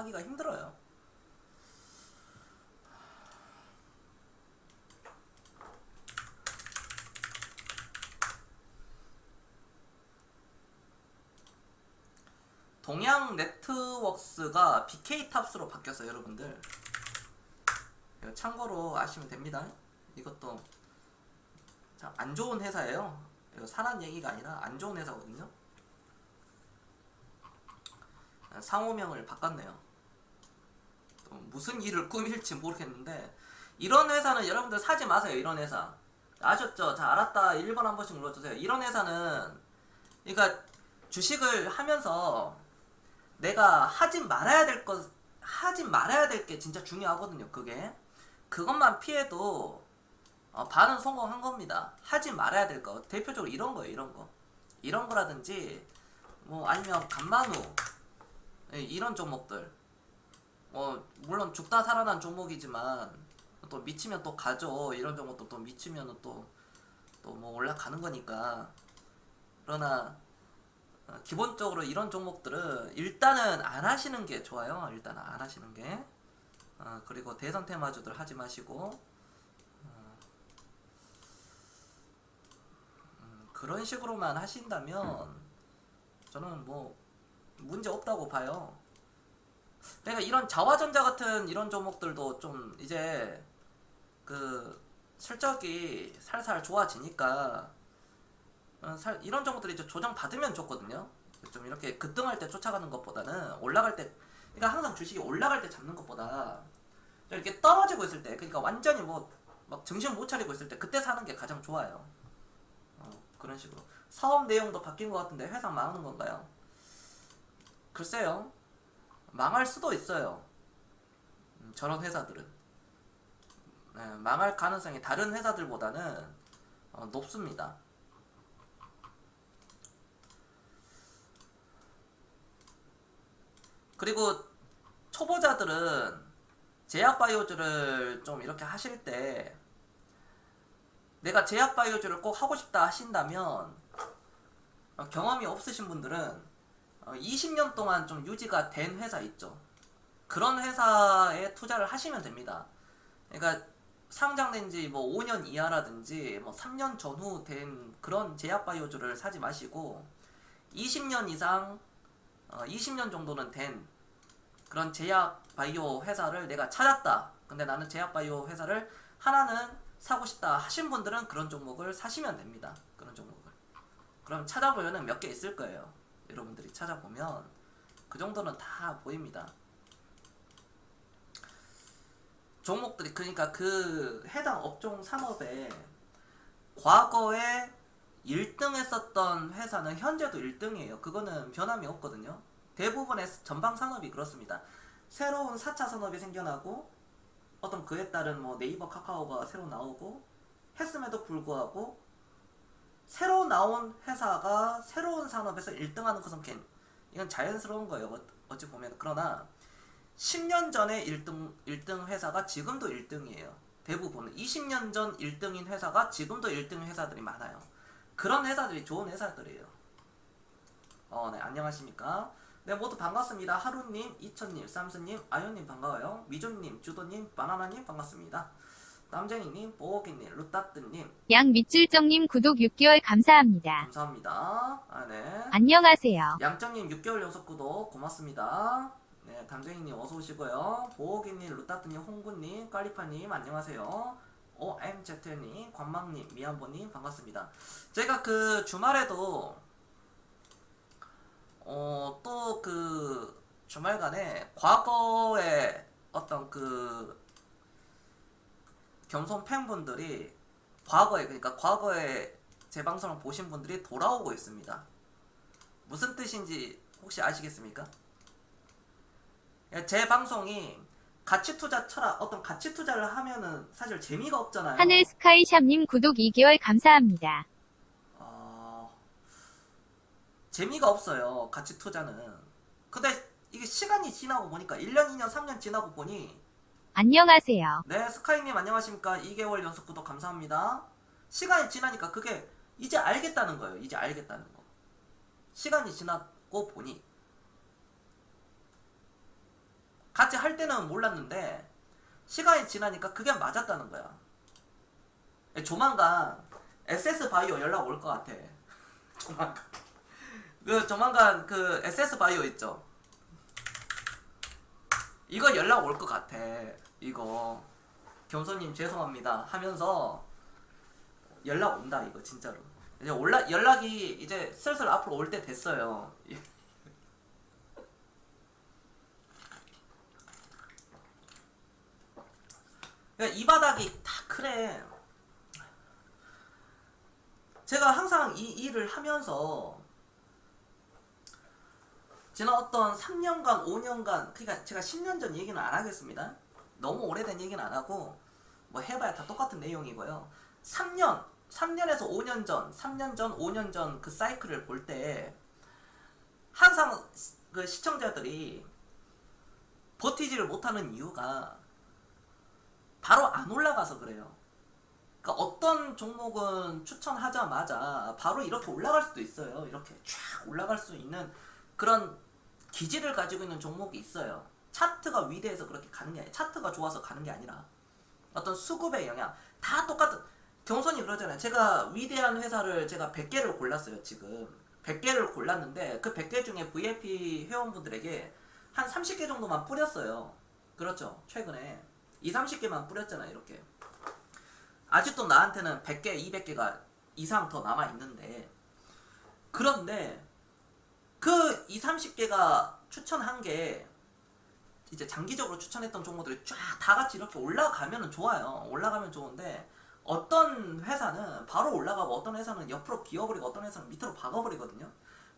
하기가 힘들어요. 동양 네트웍스가 BK탑스로 바뀌었어요, 여러분들. 참고로 아시면 됩니다. 이것도 안 좋은 회사예요. 이거 사람 얘기가 아니라 안 좋은 회사거든요. 상호명을 바꿨네요. 또 무슨 일을 꾸밀지 모르겠는데, 이런 회사는 여러분들 사지 마세요. 이런 회사 아셨죠? 자, 알았다 1번 한 번씩 눌러주세요. 이런 회사는, 그러니까 주식을 하면서 내가 하지 말아야 될 게 진짜 중요하거든요. 그것만 피해도 반은 성공한 겁니다. 하지 말아야 될 거 대표적으로 이런 거예요. 이런 거라든지 뭐 아니면 간만우, 이런 종목들, 물론 죽다 살아난 종목이지만 또 미치면 또 가죠. 이런 종목도 또 미치면 또 뭐 올라가는 거니까. 그러나 기본적으로 이런 종목들은 일단은 안 하시는 게 좋아요. 일단은 안 하시는 게. 그리고 대선 테마주들 하지 마시고, 그런 식으로만 하신다면 저는 뭐 문제 없다고 봐요. 내가 이런 자화전자 같은 이런 종목들도 좀 이제 실적이 살살 좋아지니까 이런 종목들이 이제 조정 받으면 좋거든요. 좀 이렇게 급등할 때 쫓아가는 것보다는 올라갈 때, 그러니까 항상 주식이 올라갈 때 잡는 것보다 이렇게 떨어지고 있을 때, 그러니까 완전히 뭐 막 정신 못 차리고 있을 때 그때 사는 게 가장 좋아요. 그런 식으로. 사업 내용도 바뀐 것 같은데 회사 망하는 건가요? 글쎄요, 망할 수도 있어요. 저런 회사들은 망할 가능성이 다른 회사들보다는 높습니다. 그리고 초보자들은 제약바이오주를 좀 이렇게 하실 때, 내가 제약바이오주를 꼭 하고 싶다 하신다면, 경험이 없으신 분들은 20년 동안 좀 유지가 된 회사 있죠. 그런 회사에 투자를 하시면 됩니다. 그러니까 상장된 지 뭐 5년 이하라든지 뭐 3년 전후 된 그런 제약바이오주를 사지 마시고, 20년 이상, 20년 정도는 된 그런 제약바이오 회사를 내가 찾았다. 근데 나는 제약바이오 회사를 하나는 사고 싶다 하신 분들은 그런 종목을 사시면 됩니다. 그런 종목을. 그럼 찾아보면은 몇 개 있을 거예요. 여러분들이 찾아보면 그 정도는 다 보입니다. 종목들이, 그러니까 그 해당 업종 산업에 과거에 1등 했었던 회사는 현재도 1등이에요. 그거는 변함이 없거든요. 대부분의 전방 산업이 그렇습니다. 새로운 4차 산업이 생겨나고 어떤 그에 따른 뭐 네이버, 카카오가 새로 나오고 했음에도 불구하고 새로 나온 회사가 새로운 산업에서 1등하는 것은 이건 자연스러운 거예요. 어찌 보면. 그러나 10년 전에 1등 회사가 지금도 1등이에요. 대부분 20년 전 1등인 회사가 지금도 1등 회사들이 많아요. 그런 회사들이 좋은 회사들이에요. 네, 안녕하십니까. 네, 모두 반갑습니다. 하루님, 이천님, 쌈스님, 아연님 반가워요. 미조님, 주도님, 바나나님 반갑습니다. 남쟁이님, 보호기님, 루따뜨님, 양밑줄정님 구독 6개월 감사합니다. 감사합니다. 네. 안녕하세요. 양정님 6개월 연속 구독 고맙습니다. 네, 담쟁이님 어서 오시고요. 보호기님, 루따뜨님, 홍구님, 깔리파님 안녕하세요. OMZ님, 관망님, 미안보님 반갑습니다. 제가 그 주말에도 또 그 주말간에 과거에 어떤 그 겸손 팬분들이 그러니까 과거에 제 방송을 보신 분들이 돌아오고 있습니다. 무슨 뜻인지 혹시 아시겠습니까? 제 방송이 가치 투자 철학, 어떤 가치 투자를 하면은 사실 재미가 없잖아요. 하늘 스카이샵님 구독 2개월 감사합니다. 재미가 없어요. 가치 투자는. 근데 이게 시간이 지나고 보니까 1년, 2년, 3년 지나고 보니. 안녕하세요. 네, 스카이님 안녕하십니까. 2개월 연속 구독 감사합니다. 시간이 지나니까 그게 이제 알겠다는 거예요. 이제 알겠다는 거. 시간이 지나고 보니 같이 할 때는 몰랐는데 시간이 지나니까 그게 맞았다는 거야. 조만간 SS 바이오 연락 올 것 같아. 조만간. 조만간 그 SS 바이오 있죠. 이거 연락 올 것 같아. 이거 겸손님 죄송합니다 하면서 연락 온다 이거 진짜로. 이제 연락이 이제 슬슬 앞으로 올 때 됐어요. 그러니까 이 바닥이 다 그래. 제가 항상 이 일을 하면서 지난 어떤 3년간 5년간, 그러니까 제가 10년 전 얘기는 안 하겠습니다. 너무 오래된 얘기는 안 하고 뭐 해봐야 다 똑같은 내용이고요. 3년에서 5년 전, 3년 전, 5년 전 그 사이클을 볼 때 항상 그 시청자들이 버티지를 못하는 이유가 바로 안 올라가서 그래요. 그러니까 어떤 종목은 추천하자마자 바로 이렇게 올라갈 수도 있어요. 이렇게 쫙 올라갈 수 있는 그런 기질을 가지고 있는 종목이 있어요. 차트가 위대해서 그렇게 가는 게 아니라, 차트가 좋아서 가는 게 아니라 어떤 수급의 영향 다 똑같은. 경선이 그러잖아요. 제가 위대한 회사를 제가 100개를 골랐어요. 지금 100개를 골랐는데 그 100개 중에 VIP 회원분들에게 한 30개 정도만 뿌렸어요. 그렇죠. 최근에 30개만 뿌렸잖아요. 이렇게 아직도 나한테는 100개, 200개가 이상 더 남아있는데, 그런데 그 30개가 추천한 게 이제 장기적으로 추천했던 종목들이 쫙 다 같이 이렇게 올라가면 좋아요. 올라가면 좋은데 어떤 회사는 바로 올라가고 어떤 회사는 옆으로 기어버리고 어떤 회사는 밑으로 박아버리거든요.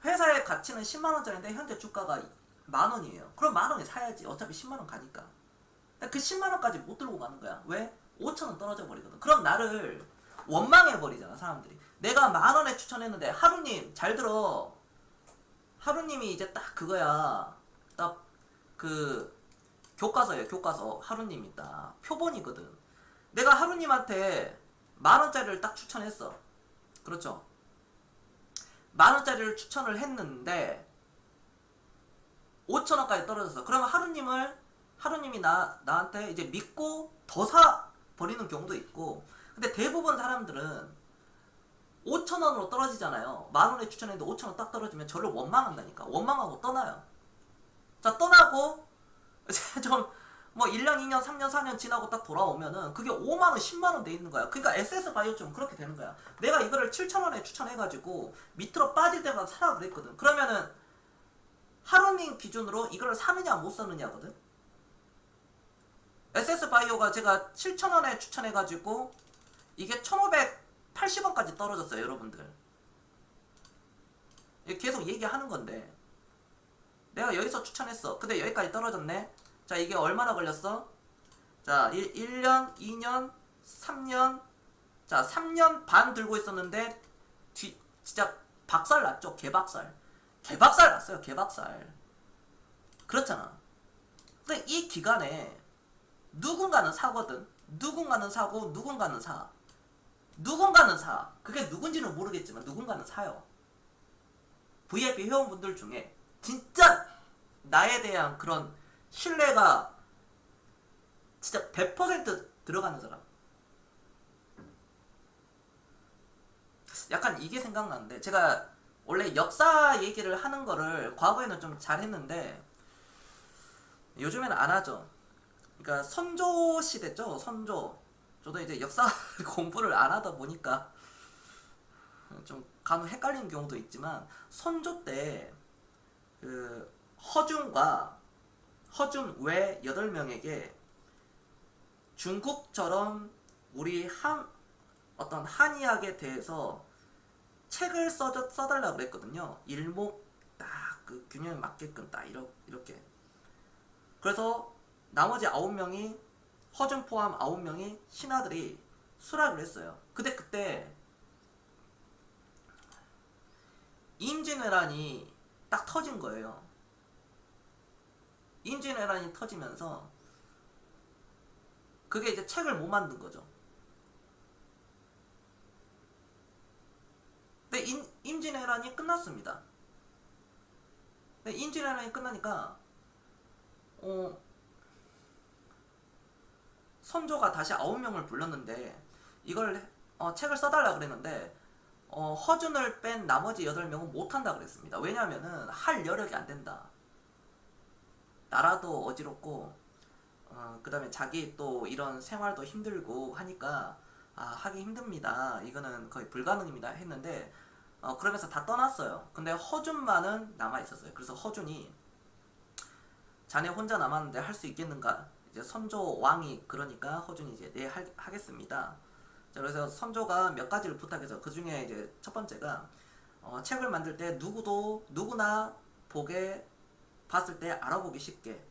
회사의 가치는 10만원짜리인데 현재 주가가 만원이에요. 그럼 만원에 사야지. 어차피 10만원 가니까. 그 10만원까지 못 들고 가는 거야. 왜? 5천원 떨어져 버리거든. 그럼 나를 원망해 버리잖아 사람들이. 내가 만원에 추천했는데, 하루님 잘 들어, 하루님이 이제 딱 그거야. 딱 그 교과서예요. 교과서. 하루님이 딱 표본이거든. 내가 하루님한테 만원짜리를 딱 추천했어. 그렇죠. 만원짜리를 추천을 했는데 5천원까지 떨어졌어. 그러면 하루님이 나한테 이제 믿고 더 사 버리는 경우도 있고. 근데 대부분 사람들은 5천원으로 떨어지잖아요. 만원에 추천했는데 5천원 딱 떨어지면 저를 원망한다니까. 원망하고 떠나요. 자, 떠나고 좀 뭐 1년, 2년, 3년, 4년 지나고 딱 돌아오면은 그게 5만원, 10만원 돼 있는 거야. 그러니까 SS 바이오처럼 그렇게 되는 거야. 내가 이거를 7천원에 추천해가지고 밑으로 빠질 때마다 사라 그랬거든. 그러면은 하루님 기준으로 이걸 사느냐 못 사느냐거든. SS 바이오가 제가 7,000원에 추천해가지고 이게 1,580원까지 떨어졌어요, 여러분들. 계속 얘기하는 건데, 내가 여기서 추천했어. 근데 여기까지 떨어졌네. 자, 이게 얼마나 걸렸어? 자, 1년, 2년, 3년. 자, 3년 반 들고 있었는데 진짜 박살 났죠. 개박살 났어요. 개박살. 그렇잖아. 근데 이 기간에 누군가는 사거든. 누군가는 사고 누군가는 사. 누군가는 사. 그게 누군지는 모르겠지만 누군가는 사요. VIP 회원분들 중에 진짜 나에 대한 그런 신뢰가 진짜 100% 들어가는 사람. 약간 이게 생각나는데, 제가 원래 역사 얘기를 하는 거를 과거에는 좀 잘했는데 요즘에는 안 하죠. 그러니까 선조 시대죠. 선조. 저도 이제 역사 공부를 안 하다 보니까 좀 간혹 헷갈리는 경우도 있지만, 선조 때 그 허준 외 8명에게 중국처럼 우리 어떤 한의학에 대해서 책을 써달라고 그랬거든요. 일목 딱 그 균형에 맞게끔 딱 이렇게. 그래서 나머지 9명이, 허준 포함 9명이 신하들이 수락을 했어요. 근데 그때 임진왜란이 딱 터진 거예요. 임진왜란이 터지면서 그게 이제 책을 못 만든 거죠. 근데 임진왜란이 끝났습니다. 근데 임진왜란이 끝나니까 선조가 다시 9명을 불렀는데 이걸 책을 써달라 그랬는데 허준을 뺀 나머지 8명은 못한다 그랬습니다. 왜냐하면은 할 여력이 안 된다. 나라도 어지럽고 그 다음에 자기 또 이런 생활도 힘들고 하니까 하기 힘듭니다. 이거는 거의 불가능입니다 했는데 그러면서 다 떠났어요. 근데 허준만은 남아있었어요. 그래서 허준이 자네 혼자 남았는데 할 수 있겠는가? 이제 선조 왕이 그러니까 허준이 이제 네 하겠습니다. 자, 그래서 선조가 몇 가지를 부탁해서 그 중에 이제 첫 번째가 책을 만들 때 누구나 보게 봤을 때 알아보기 쉽게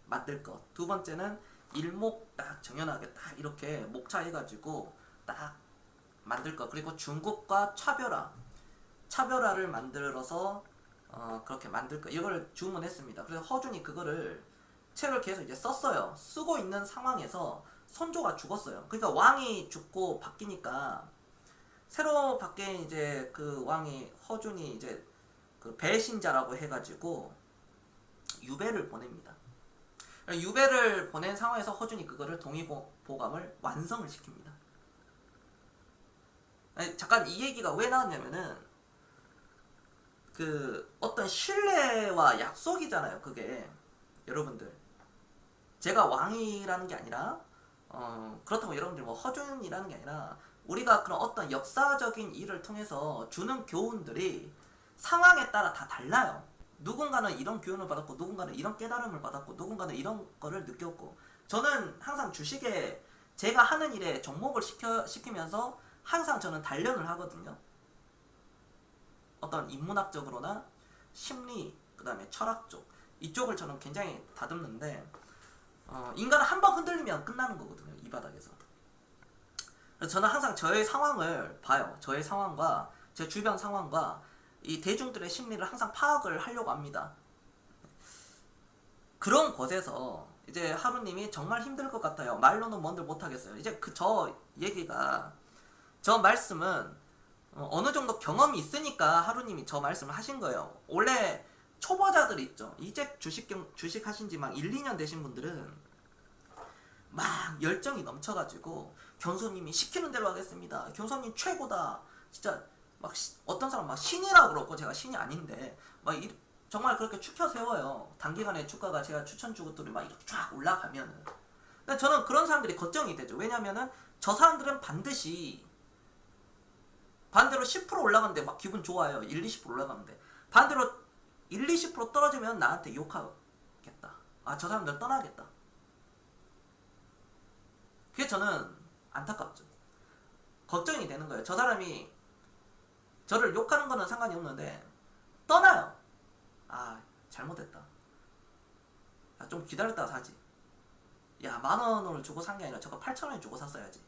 만들 것. 두 번째는 일목 딱 정연하게 딱 이렇게 목차해가지고 딱 만들 것. 그리고 중국과 차별화를 만들어서 그렇게 만들 것. 이걸 주문했습니다. 그래서 허준이 그거를 책을 계속 이제 썼어요. 쓰고 있는 상황에서 선조가 죽었어요. 그러니까 왕이 죽고 바뀌니까 새로 바뀐 이제 그 왕이 허준이 이제 그 배신자라고 해가지고 유배를 보냅니다. 유배를 보낸 상황에서 허준이 그거를 동의보감을 완성을 시킵니다. 아니, 잠깐 이 얘기가 왜 나왔냐면은 그 어떤 신뢰와 약속이잖아요. 그게 여러분들 제가 왕이라는 게 아니라 그렇다고 여러분들 뭐 허준이라는 게 아니라 우리가 그런 어떤 역사적인 일을 통해서 주는 교훈들이 상황에 따라 다 달라요. 누군가는 이런 교훈을 받았고 누군가는 이런 깨달음을 받았고 누군가는 이런 거를 느꼈고 저는 항상 주식에 제가 하는 일에 접목을 시키면서 항상 저는 단련을 하거든요. 어떤 인문학적으로나 심리 그 다음에 철학 쪽 이쪽을 저는 굉장히 다듬는데 인간은 한 번 흔들리면 끝나는 거거든요. 이 바닥에서. 그래서 저는 항상 저의 상황을 봐요. 저의 상황과 제 주변 상황과 이 대중들의 심리를 항상 파악을 하려고 합니다. 그런 곳에서 이제 하루님이 정말 힘들 것 같아요. 말로는 뭔들 못하겠어요. 이제 저 말씀은 어느 정도 경험이 있으니까 하루님이 저 말씀을 하신 거예요. 원래 초보자들 있죠. 이제 주식 하신 지 막 1, 2년 되신 분들은 막 열정이 넘쳐가지고 견소님이 시키는 대로 하겠습니다. 견소님 최고다. 진짜 막 어떤 사람 막 신이라고 그러고 제가 신이 아닌데 막 정말 그렇게 추켜 세워요. 단기간에 주가가 제가 추천 주고들이 막 이렇게 쫙 올라가면은. 근데 저는 그런 사람들이 걱정이 되죠. 왜냐면은 저 사람들은 반대로 10% 올라가는데 막 기분 좋아요. 1, 20% 올라가는데 반대로 1, 20% 떨어지면 나한테 욕하겠다. 저 사람들 떠나겠다. 그게 저는 안타깝죠. 걱정이 되는 거예요. 저 사람이 저를 욕하는 거는 상관이 없는데 떠나요. 잘못했다. 좀 기다렸다가 사지. 야, 10,000원을 주고 산 게 아니라 저거 8,000원 주고 샀어야지.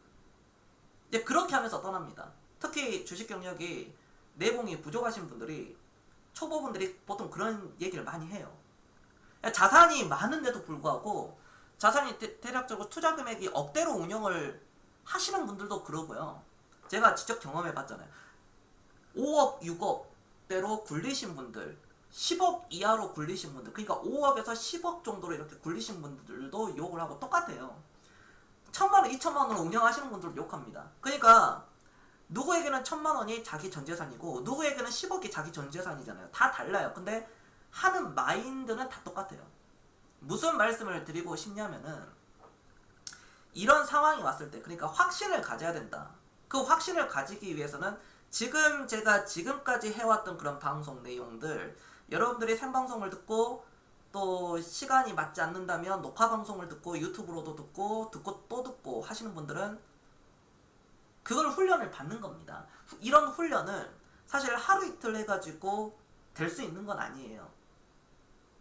이제 그렇게 하면서 떠납니다. 특히 주식 경력이 내공이 부족하신 분들이 초보분들이 보통 그런 얘기를 많이 해요. 자산이 많은데도 불구하고 자산이 대략적으로 투자 금액이 억대로 운영을 하시는 분들도 그러고요. 제가 직접 경험해 봤잖아요. 5억, 6억대로 굴리신 분들, 10억 이하로 굴리신 분들, 그러니까 5억에서 10억 정도로 이렇게 굴리신 분들도 욕을 하고 똑같아요. 1,000만원, 2,000만원으로 운영하시는 분들도 욕합니다. 그러니까 누구에게는 1,000만원이 자기 전재산이고 누구에게는 10억이 자기 전재산이잖아요. 다 달라요. 근데 하는 마인드는 다 똑같아요. 무슨 말씀을 드리고 싶냐면은 이런 상황이 왔을 때 그러니까 확신을 가져야 된다. 그 확신을 가지기 위해서는 지금 제가 지금까지 해왔던 그런 방송 내용들 여러분들이 생방송을 듣고 또 시간이 맞지 않는다면 녹화 방송을 듣고 유튜브로도 듣고 또 듣고 하시는 분들은 그걸 훈련을 받는 겁니다. 이런 훈련을 사실 하루 이틀 해가지고 될 수 있는 건 아니에요.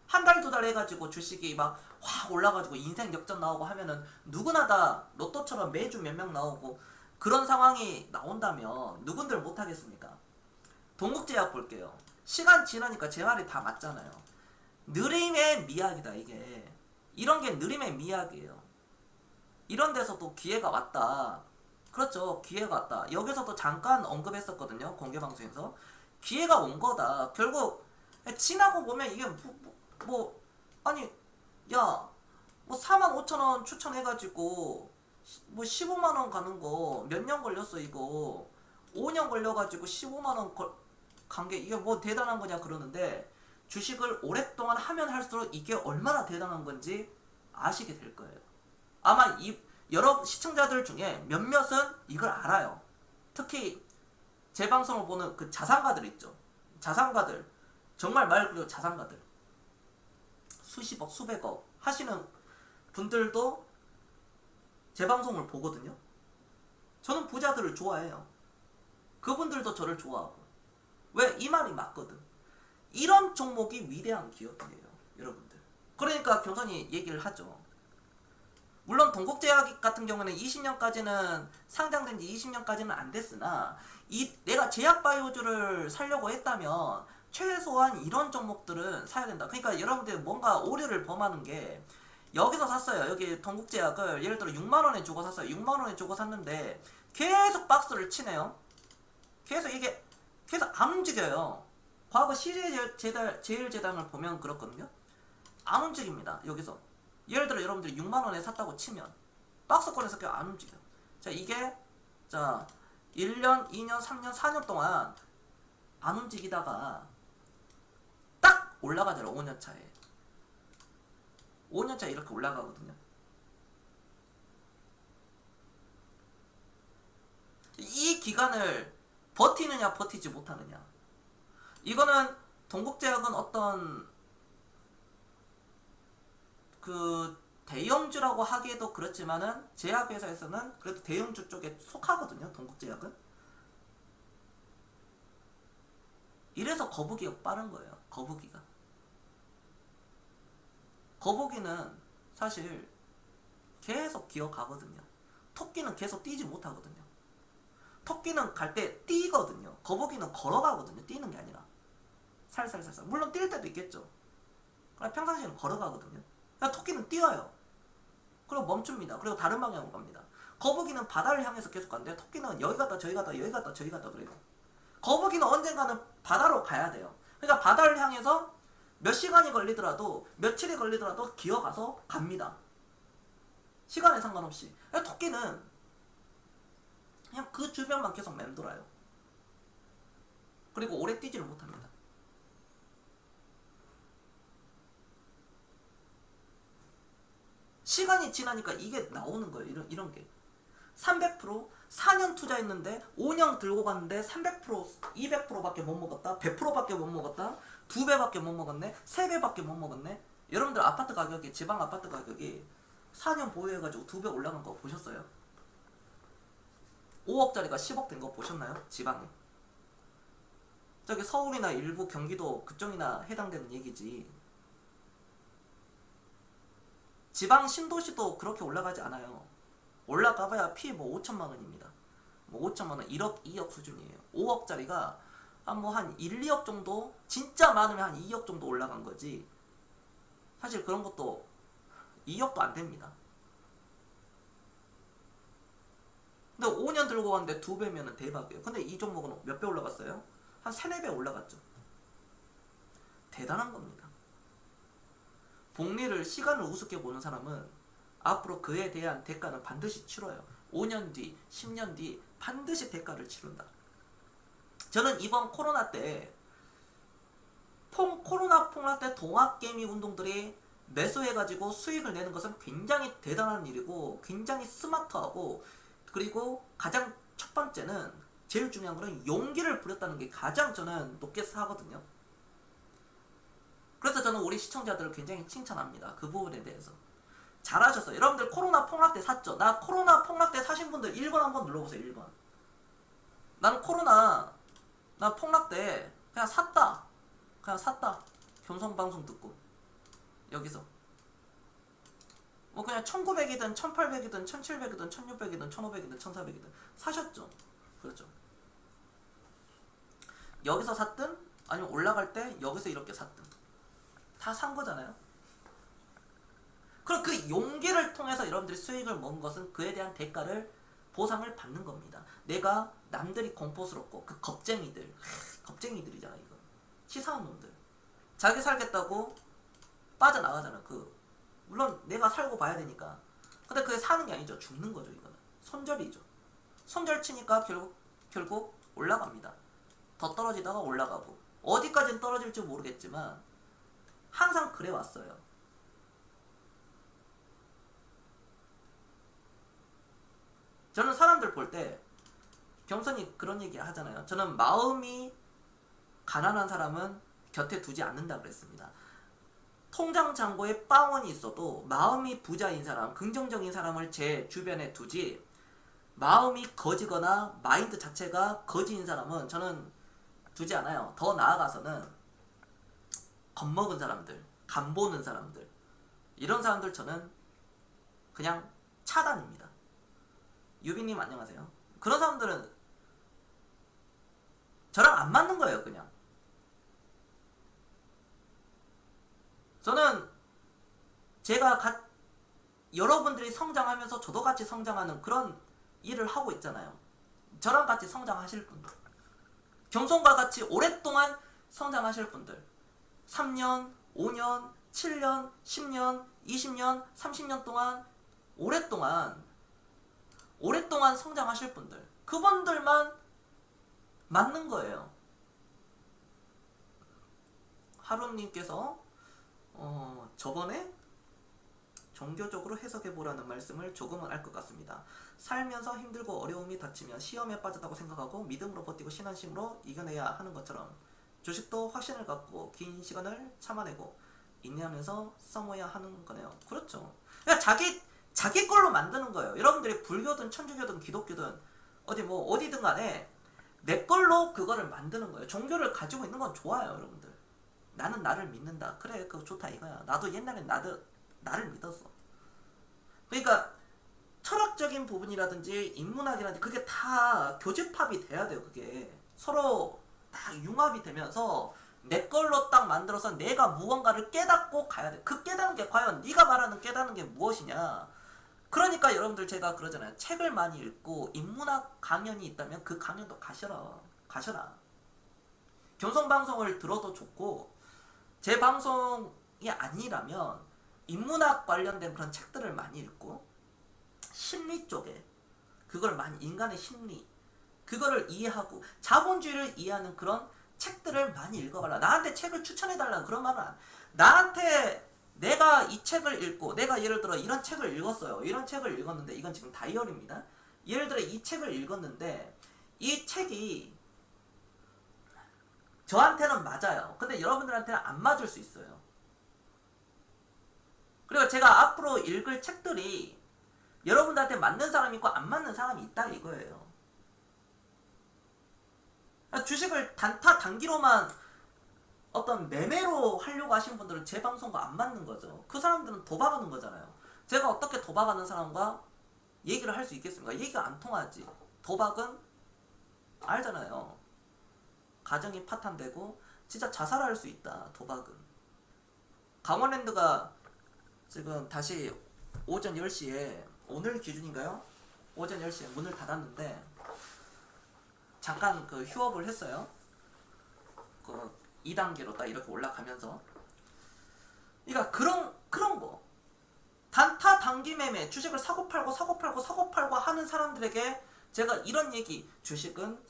한 달, 두 달 해가지고 주식이 막 확 올라가지고 인생 역전 나오고 하면은 누구나 다 로또처럼 매주 몇 명 나오고 그런 상황이 나온다면 누군들 못하겠습니까? 동국제약 볼게요. 시간 지나니까 제 말이 다 맞잖아요. 느림의 미학이다 이게. 이런 게 느림의 미학이에요. 이런 데서도 기회가 왔다. 그렇죠. 기회가 왔다. 여기서도 잠깐 언급했었거든요. 공개방송에서. 기회가 온 거다. 결국 지나고 보면 이게 아니 야 45,000원 추천해가지고 뭐 15만원 가는 거 몇 년 걸렸어 이거. 5년 걸려가지고 15만원 간 게 이게 뭐 대단한 거냐 그러는데, 주식을 오랫동안 하면 할수록 이게 얼마나 대단한 건지 아시게 될 거예요. 아마 이 여러 시청자들 중에 몇몇은 이걸 알아요. 특히 제 방송을 보는 그 자산가들 있죠. 자산가들, 정말 말 그대로 자산가들, 수십억 수백억 하시는 분들도 제 방송을 보거든요. 저는 부자들을 좋아해요. 그분들도 저를 좋아하고. 왜? 이 말이 맞거든. 이런 종목이 위대한 기업이에요, 여러분들. 그러니까 경선이 얘기를 하죠. 물론 동국제약 같은 경우는 20년까지는 상장된 지 20년까지는 안 됐으나, 내가 제약바이오주를 살려고 했다면 최소한 이런 종목들은 사야 된다. 그러니까 여러분들 뭔가 오류를 범하는 게, 여기서 샀어요. 여기 동국제약을 예를 들어 6만원에 주고 샀어요. 6만원에 주고 샀는데 계속 박스를 치네요. 계속 이게 계속 안 움직여요. 과거 CJ제일제당을 보면 그렇거든요. 안 움직입니다. 여기서 예를 들어 여러분들이 6만원에 샀다고 치면 박스권에서 그냥 안 움직여. 자, 이게 자 1년, 2년, 3년, 4년 동안 안 움직이다가 딱 올라가더라. 5년 차에 5년 차에 이렇게 올라가거든요. 이 기간을 버티느냐 버티지 못하느냐, 이거는 동국제약은 어떤 그 대형주라고 하기에도 그렇지만은 제약회사에서는 그래도 대형주 쪽에 속하거든요. 동국제약은. 이래서 거북이가 빠른 거예요. 거북이는 사실 계속 기어가거든요. 토끼는 계속 뛰지 못하거든요. 토끼는 갈 때 뛰거든요. 거북이는 걸어가거든요. 뛰는 게 아니라 살살살살. 물론 뛸 때도 있겠죠. 그러나 평상시에는 걸어가거든요. 그러니까 토끼는 뛰어요. 그리고 멈춥니다. 그리고 다른 방향으로 갑니다. 거북이는 바다를 향해서 계속 간대요. 토끼는 여기 갔다 저기 갔다 여기 갔다 저기 갔다 그래요. 거북이는 언젠가는 바다로 가야 돼요. 그러니까 바다를 향해서 몇 시간이 걸리더라도 며칠이 걸리더라도 기어가서 갑니다. 시간에 상관없이. 그러니까 토끼는 그냥 그 주변만 계속 맴돌아요. 그리고 오래 뛰지를 못합니다. 시간이 지나니까 이게 나오는 거예요. 이런 게 300%, 4년 투자했는데 5년 들고 갔는데 300%, 200%밖에 못 먹었다, 100%밖에 못 먹었다, 2배밖에 못 먹었네, 3배밖에 못 먹었네. 여러분들 아파트 가격이, 지방 아파트 가격이 4년 보유해가지고 2배 올라간 거 보셨어요? 5억짜리가 10억 된 거 보셨나요? 지방에. 저기 서울이나 일부 경기도 그쪽이나 해당되는 얘기지. 지방 신도시도 그렇게 올라가지 않아요. 올라가봐야 피 뭐 5천만 원입니다. 뭐 5천만 원, 1억, 2억 수준이에요. 5억짜리가 한 1, 2억 정도, 진짜 많으면 한 2억 정도 올라간 거지. 사실 그런 것도 2억도 안 됩니다. 근데 5년 들고 갔는데 2배면은 대박이에요. 근데 이 종목은 몇 배 올라갔어요? 한 3, 4배 올라갔죠. 대단한 겁니다. 복리를, 시간을 우습게 보는 사람은 앞으로 그에 대한 대가는 반드시 치러요. 5년 뒤, 10년 뒤 반드시 대가를 치른다. 저는 이번 코로나 때 코로나 폭락 때 동학개미 운동들이 매수해가지고 수익을 내는 것은 굉장히 대단한 일이고 굉장히 스마트하고, 그리고 가장 첫 번째는, 제일 중요한 거는 용기를 부렸다는 게 가장 저는 높게 하거든요. 그래서 저는 우리 시청자들을 굉장히 칭찬합니다. 그 부분에 대해서. 잘하셨어요. 여러분들 코로나 폭락 때 샀죠? 나 코로나 폭락 때 사신 분들 1번 한번 눌러보세요. 1번. 나는 나 폭락 때 그냥 샀다. 경성방송 듣고 여기서 뭐 그냥 1900이든 1800이든 1700이든 1600이든 1500이든 1400이든 사셨죠. 그렇죠. 여기서 샀든 아니면 올라갈 때 여기서 이렇게 샀든 다 산 거잖아요. 그럼 그 용기를 통해서 여러분들이 수익을 먹은 것은 그에 대한 대가를, 보상을 받는 겁니다. 내가 남들이 공포스럽고 그 겁쟁이들이잖아. 이거 치사한 놈들, 자기 살겠다고 빠져나가잖아. 물론 내가 살고 봐야 되니까 근데 그게 사는 게 아니죠. 죽는 거죠. 이거는 손절이죠. 손절 치니까 결국 올라갑니다. 더 떨어지다가 올라가고 어디까지는 떨어질지 모르겠지만 항상 그래 왔어요. 저는 사람들 볼 때 겸손히 그런 얘기 하잖아요. 저는 마음이 가난한 사람은 곁에 두지 않는다 그랬습니다. 통장 잔고에 빵원이 있어도 마음이 부자인 사람, 긍정적인 사람을 제 주변에 두지, 마음이 거지거나 마인드 자체가 거지인 사람은 저는 두지 않아요. 더 나아가서는 겁먹은 사람들, 간보는 사람들, 이런 사람들 저는 그냥 차단입니다. 유빈님 안녕하세요. 그런 사람들은 저랑 안 맞는 거예요. 그냥 저는 제가 여러분들이 성장하면서 저도 같이 성장하는 그런 일을 하고 있잖아요. 저랑 같이 성장하실 분들, 겸손과 같이 오랫동안 성장하실 분들, 3년, 5년, 7년, 10년, 20년, 30년 동안 오랫동안 성장하실 분들, 그분들만 맞는 거예요. 하루님께서 저번에 종교적으로 해석해보라는 말씀을 조금은 알 것 같습니다. 살면서 힘들고 어려움이 닥치면 시험에 빠졌다고 생각하고 믿음으로 버티고 신앙심으로 이겨내야 하는 것처럼 주식도 확신을 갖고 긴 시간을 참아내고 인내하면서 써모야 하는 거네요. 그렇죠. 그러니까 자기 걸로 만드는 거예요. 여러분들이 불교든 천주교든 기독교든 어디든 간에 내 걸로 그거를 만드는 거예요. 종교를 가지고 있는 건 좋아요, 여러분들. 나는 나를 믿는다. 그래, 그거 좋다 이거야. 나도 옛날엔 나를 믿었어. 그러니까 철학적인 부분이라든지 인문학이라든지 그게 다 교집합이 돼야 돼요. 그게 서로 다 융합이 되면서 내 걸로 딱 만들어서 내가 무언가를 깨닫고 가야 돼. 그 깨닫는 게 과연 네가 말하는 깨닫는 게 무엇이냐. 그러니까 여러분들 제가 그러잖아요. 책을 많이 읽고 인문학 강연이 있다면 그 강연도 가셔라. 겸손방송을 들어도 좋고, 제 방송이 아니라면 인문학 관련된 그런 책들을 많이 읽고, 심리 쪽에 그걸 많이, 인간의 심리 그거를 이해하고 자본주의를 이해하는 그런 책들을 많이 읽어봐라. 나한테 책을 추천해달라는 그런 말은 나한테 내가 이 책을 읽고, 내가 예를 들어 이런 책을 읽었어요. 이런 책을 읽었는데, 이건 지금 다이어리입니다. 예를 들어 이 책을 읽었는데 이 책이 저한테는 맞아요. 근데 여러분들한테는 안 맞을 수 있어요. 그리고 제가 앞으로 읽을 책들이 여러분들한테 맞는 사람이 있고 안 맞는 사람이 있다 이거예요. 주식을 단기로만 어떤 매매로 하려고 하시는 분들은 제 방송과 안 맞는 거죠. 그 사람들은 도박하는 거잖아요. 제가 어떻게 도박하는 사람과 얘기를 할 수 있겠습니까? 얘기가 안 통하지. 도박은 알잖아요. 가정이 파탄되고 진짜 자살할 수 있다. 도박은. 강원랜드가 지금 다시 오전 10시에, 오늘 기준인가요? 오전 10시에 문을 닫았는데 잠깐 그 휴업을 했어요. 그 2단계로 딱 이렇게 올라가면서. 그러니까 그런 거. 단타 단기 매매, 주식을 사고 팔고 하는 사람들에게 제가 이런 얘기, 주식은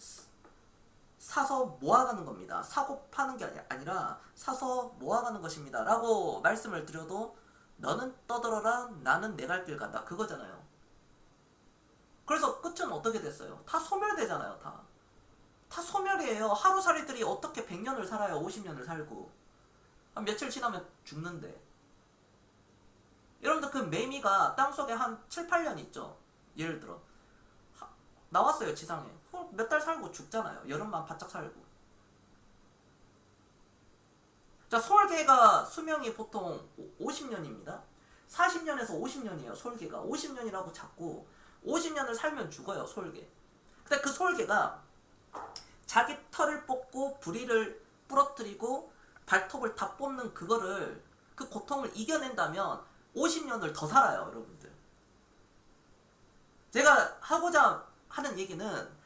사서 모아가는 겁니다. 사고 파는 게 아니라 사서 모아가는 것입니다. 라고 말씀을 드려도 너는 떠들어라, 나는 내 갈 길 간다. 그거잖아요. 그래서 끝은 어떻게 됐어요? 다 소멸되잖아요. 다 소멸이에요. 하루살이들이 어떻게 100년을 살아요. 50년을 살고. 한 며칠 지나면 죽는데. 여러분들 그 매미가 땅속에 한 7, 8년 있죠. 예를 들어 나왔어요. 지상에. 몇 달 살고 죽잖아요. 여름만 바짝 살고. 자, 솔개가 수명이 보통 50년입니다. 40년에서 50년이에요. 솔개가 50년이라고 잡고 50년을 살면 죽어요. 솔개. 근데 그 솔개가 자기 털을 뽑고 부리를 부러뜨리고 발톱을 다 뽑는 그거를, 그 고통을 이겨낸다면 50년을 더 살아요. 여러분들. 제가 하고자 하는 얘기는,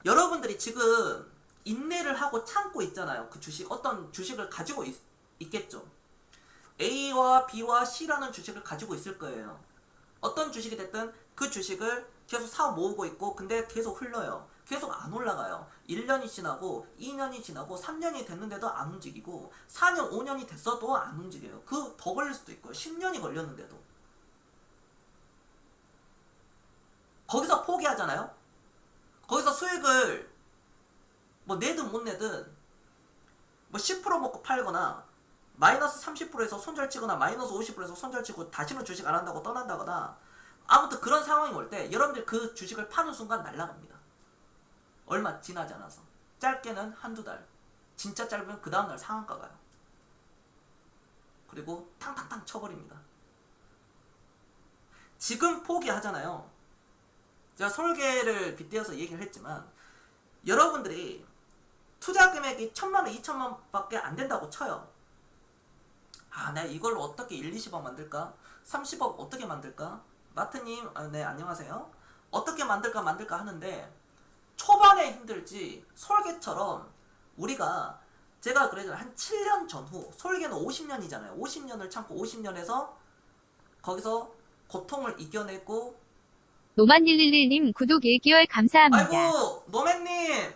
여러분들이 지금 인내를 하고 참고 있잖아요. 그 주식, 어떤 주식을 가지고 있겠죠. A와 B와 C라는 주식을 가지고 있을 거예요. 어떤 주식이 됐든 그 주식을 계속 사 모으고 있고 근데 계속 흘러요. 계속 안 올라가요. 1년이 지나고 2년이 지나고 3년이 됐는데도 안 움직이고 4년 5년이 됐어도 안 움직여요. 그 더 걸릴 수도 있고요. 10년이 걸렸는데도. 거기서 포기하잖아요. 거기서 수익을 뭐 내든 못 내든 뭐 10% 먹고 팔거나 마이너스 30%에서 손절치거나 마이너스 50%에서 손절치고 다시는 주식 안 한다고 떠난다거나 아무튼 그런 상황이 올 때 여러분들 그 주식을 파는 순간 날라갑니다. 얼마 지나지 않아서. 짧게는 한두 달. 진짜 짧으면 그 다음날 상한가 가요. 그리고 탕탕탕 쳐버립니다. 지금 포기하잖아요. 제가 설계를 빗대어서 얘기를 했지만 여러분들이 투자 금액이 1000만원, 2000만 밖에 안 된다고 쳐요. 아, 내가 이걸 어떻게 1, 20억 만들까? 30억 어떻게 만들까? 마트님, 네, 안녕하세요. 어떻게 만들까 하는데 초반에 힘들지 설계처럼 우리가 제가 그래도 한 7년 전후 설계는 50년이잖아요. 50년을 참고 50년에서 거기서 고통을 이겨내고 노만111님 구독 1개월 감사합니다. 아이고 노맨님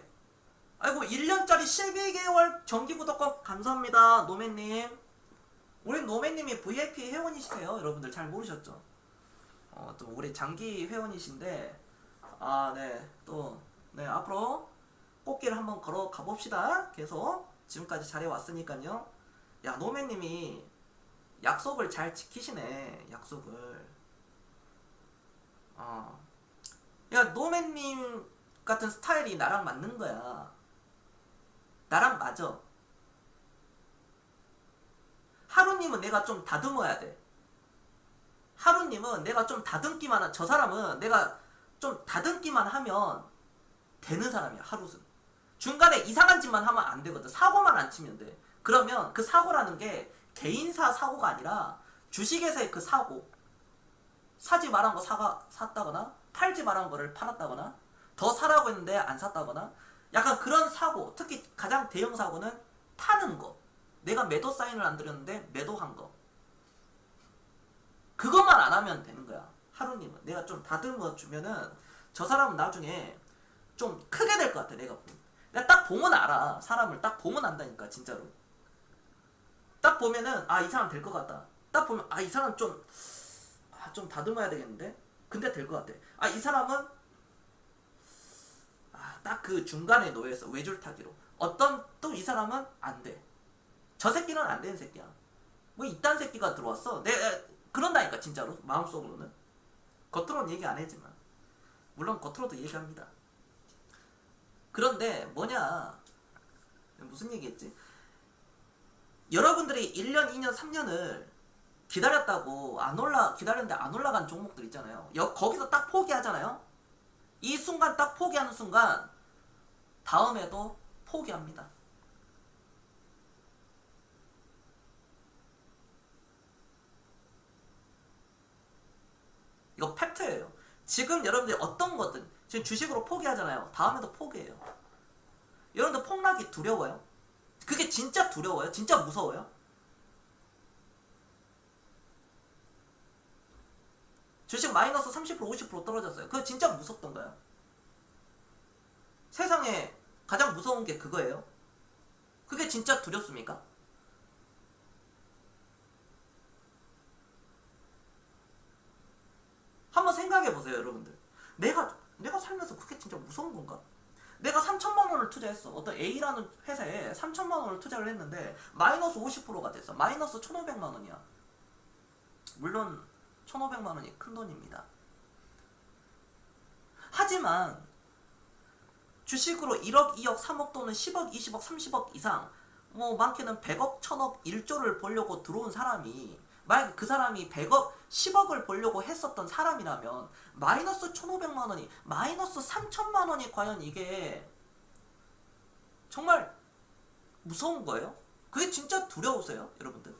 아이고 1년짜리 12개월 정기구독권 감사합니다. 노맨님 우리 노맨님이 VIP 회원이시세요. 여러분들 잘 모르셨죠? 또 우리 장기 회원이신데 네 또 네 앞으로 꽃길을 한번 걸어 가봅시다. 계속 지금까지 잘해왔으니까요. 야 노맨님이 약속을 잘 지키시네. 약속을 야 노맨님 같은 스타일이 나랑 맞는 거야. 나랑 맞아. 하루님은 내가 좀 다듬어야 돼. 하루님은 내가 좀 다듬기만 저 사람은 내가 좀 다듬기만 하면 되는 사람이야. 하루는 중간에 이상한 짓만 하면 안 되거든. 사고만 안 치면 돼. 그러면 그 사고라는 게 개인사 사고가 아니라 주식에서의 그 사고, 사지 말한 거 샀다거나 팔지 말한 거를 팔았다거나 더 사라고 했는데 안 샀다거나 약간 그런 사고. 특히 가장 대형 사고는 파는 거. 내가 매도 사인을 안 드렸는데 매도한 거. 그것만 안 하면 되는 거야. 하루님은 내가 좀 다듬어 주면은 저 사람은 나중에 좀 크게 될 것 같아. 내가 딱 보면 알아. 사람을 딱 보면 안다니까. 진짜로 딱 보면은 이 사람 될 것 같다. 딱 보면 이 사람 좀 다듬어야 되겠는데? 근데 될 것 같아. 이 사람은 딱 그 중간에 놓여있어. 외줄타기로. 어떤 또 이 사람은 안 돼. 저 새끼는 안 되는 새끼야. 뭐 이딴 새끼가 들어왔어. 그런다니까 진짜로. 마음속으로는. 겉으로는 얘기 안 하지만 물론 겉으로도 얘기합니다. 그런데 뭐냐 무슨 얘기했지? 여러분들이 1년, 2년, 3년을 기다렸다고 기다렸는데 안 올라간 종목들 있잖아요. 거기서 딱 포기하잖아요. 이 순간 딱 포기하는 순간 다음에도 포기합니다. 이거 팩트예요. 지금 여러분들이 어떤 거든 지금 주식으로 포기하잖아요. 다음에도 포기해요. 여러분들 폭락이 두려워요? 그게 진짜 두려워요? 진짜 무서워요? 주식 마이너스 30% 50% 떨어졌어요. 그거 진짜 무섭던가요? 세상에 가장 무서운 게 그거예요. 그게 진짜 두렵습니까? 한번 생각해보세요. 여러분들 내가 살면서 그게 진짜 무서운 건가? 내가 3천만 원을 투자했어. 어떤 A라는 회사에 3천만 원을 투자를 했는데 마이너스 50%가 됐어. 마이너스 1,500만 원이야. 물론 1,500만 원이 큰 돈입니다. 하지만 주식으로 1억, 2억, 3억 또는 10억, 20억, 30억 이상 뭐 많게는 100억, 1000억, 1조를 벌려고 들어온 사람이 만약에 그 사람이 100억, 10억을 벌려고 했었던 사람이라면 마이너스 1,500만 원이 마이너스 3천만 원이 과연 이게 정말 무서운 거예요? 그게 진짜 두려우세요? 여러분들?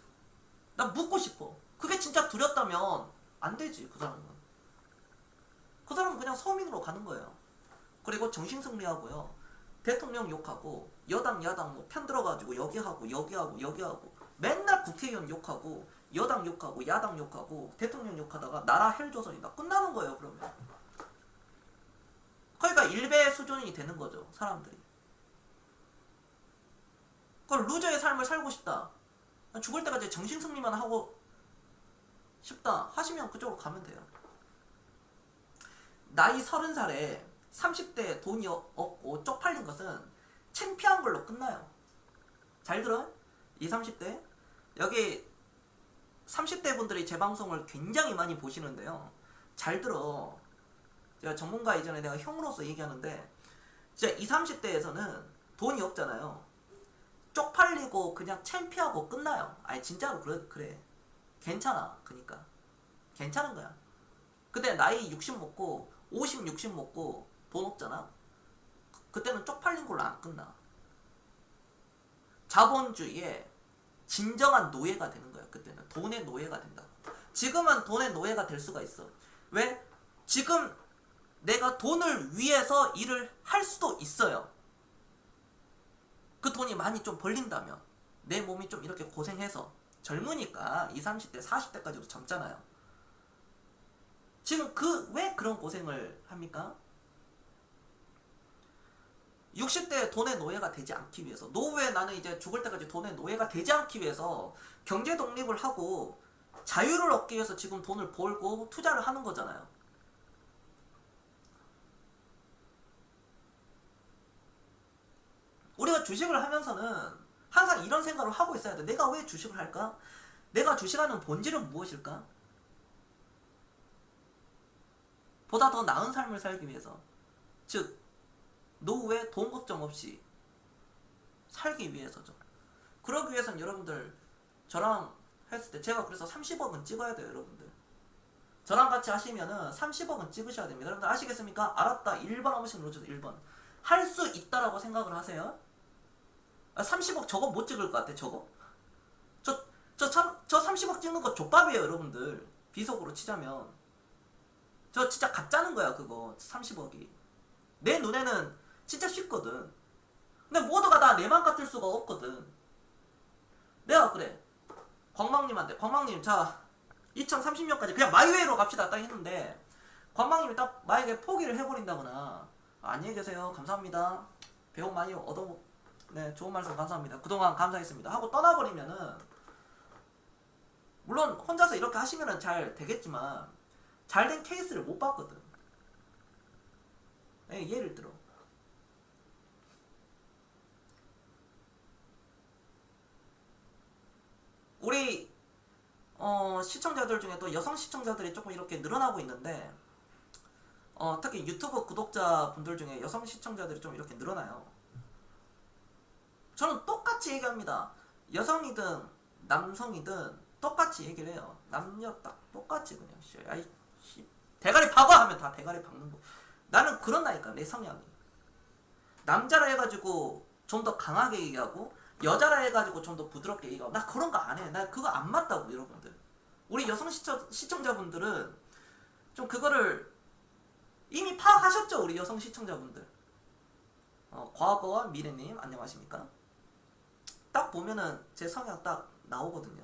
나 묻고 싶어. 그게 진짜 두렵다면 안 되지. 그 사람은 그냥 서민으로 가는 거예요. 그리고 정신승리하고요. 대통령 욕하고 여당 야당 뭐 편 들어가지고 여기하고 맨날 국회의원 욕하고 여당 욕하고 야당 욕하고 대통령 욕하다가 나라 헬조선이다 끝나는 거예요. 그러면 그러니까 일배 수준이 되는 거죠. 사람들이. 그걸 루저의 삶을 살고 싶다, 죽을 때까지 정신승리만 하고 싶다 하시면 그쪽으로 가면 돼요. 나이 30살에 30대에 돈이 없고 쪽팔린 것은 창피한 걸로 끝나요. 잘 들어요? 20, 30대 여기 30대 분들이 제 방송을 굉장히 많이 보시는데요. 잘 들어. 제가 전문가 이전에 내가 형으로서 얘기하는데 진짜 20, 30대에서는 돈이 없잖아요. 쪽팔리고 그냥 창피하고 끝나요. 아니 진짜로 그래. 괜찮아. 그니까 괜찮은 거야. 근데 나이 60 먹고 50, 60 먹고 돈 없잖아. 그때는 쪽팔린 걸로 안 끝나. 자본주의의 진정한 노예가 되는 거야. 그때는 돈의 노예가 된다고. 지금은 돈의 노예가 될 수가 있어. 왜? 지금 내가 돈을 위해서 일을 할 수도 있어요. 그 돈이 많이 좀 벌린다면, 내 몸이 좀 이렇게 고생해서, 젊으니까 20, 30대, 40대까지도 젊잖아요. 지금 왜 그런 고생을 합니까? 60대에 돈의 노예가 되지 않기 위해서, 노후에 나는 이제 죽을 때까지 돈의 노예가 되지 않기 위해서 경제 독립을 하고 자유를 얻기 위해서 지금 돈을 벌고 투자를 하는 거잖아요. 우리가 주식을 하면서는 항상 이런 생각을 하고 있어야 돼. 내가 왜 주식을 할까? 내가 주식하는 본질은 무엇일까? 보다 더 나은 삶을 살기 위해서, 즉 노후에 돈 걱정 없이 살기 위해서죠. 그러기 위해서는 여러분들 저랑 했을 때, 제가 그래서 30억은 찍어야 돼요. 여러분들 저랑 같이 하시면은 30억은 찍으셔야 됩니다. 여러분들 아시겠습니까? 알았다. 1번 한 번씩 눌러주세요. 1번. 할 수 있다라고 생각을 하세요. 30억 저거 못 찍을 것 같아. 저거 저 30억 찍는 거 족밥이에요. 여러분들 비속으로 치자면 저 진짜 가짜는 거야. 그거 30억이 내 눈에는 진짜 쉽거든. 근데 모두가 다 내 맘 같을 수가 없거든. 내가 그래 광망님한테, 광망님 자 2030년까지 그냥 마이웨이로 갑시다 딱 했는데, 광망님이 딱 만약에 포기를 해버린다거나, 안녕히 계세요 감사합니다 배움 많이 네 좋은 말씀 감사합니다 그동안 감사했습니다 하고 떠나버리면은, 물론 혼자서 이렇게 하시면은 잘 되겠지만 잘된 케이스를 못 봤거든. 네, 예를 들어 우리 시청자들 중에 또 여성 시청자들이 조금 이렇게 늘어나고 있는데, 특히 유튜브 구독자분들 중에 여성 시청자들이 좀 이렇게 늘어나요. 저는 똑같이 얘기합니다. 여성이든 남성이든 똑같이 얘기를 해요. 남녀 딱 똑같이 그냥 아이 대가리 박아 하면 다 대가리 박는 거. 나는 그런다니까. 내 성향이 남자라 해가지고 좀 더 강하게 얘기하고, 여자라 해가지고 좀 더 부드럽게 얘기하고, 나 그런 거 안 해. 나 그거 안 맞다고. 여러분들 우리 여성 시청자분들은 좀 그거를 이미 파악하셨죠? 우리 여성 시청자분들. 과거와 미래님 안녕하십니까? 딱 보면은 제 성향 딱 나오거든요.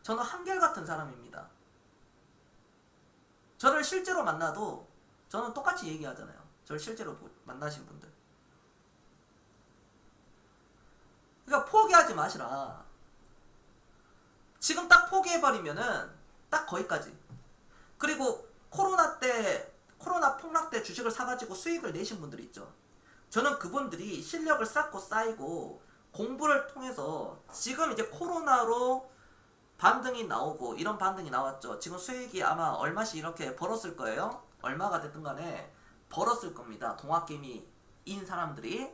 저는 한결같은 사람입니다. 저를 실제로 만나도 저는 똑같이 얘기하잖아요. 저를 실제로 만나신 분들. 그러니까 포기하지 마시라. 지금 딱 포기해버리면은 딱 거기까지. 그리고 코로나 폭락 때 주식을 사가지고 수익을 내신 분들이 있죠. 저는 그분들이 실력을 쌓고 쌓이고 공부를 통해서 지금 이제 코로나로 반등이 나오고 이런 반등이 나왔죠. 지금 수익이 아마 얼마씩 이렇게 벌었을 거예요. 얼마가 됐든 간에 벌었을 겁니다. 동학개미인 사람들이.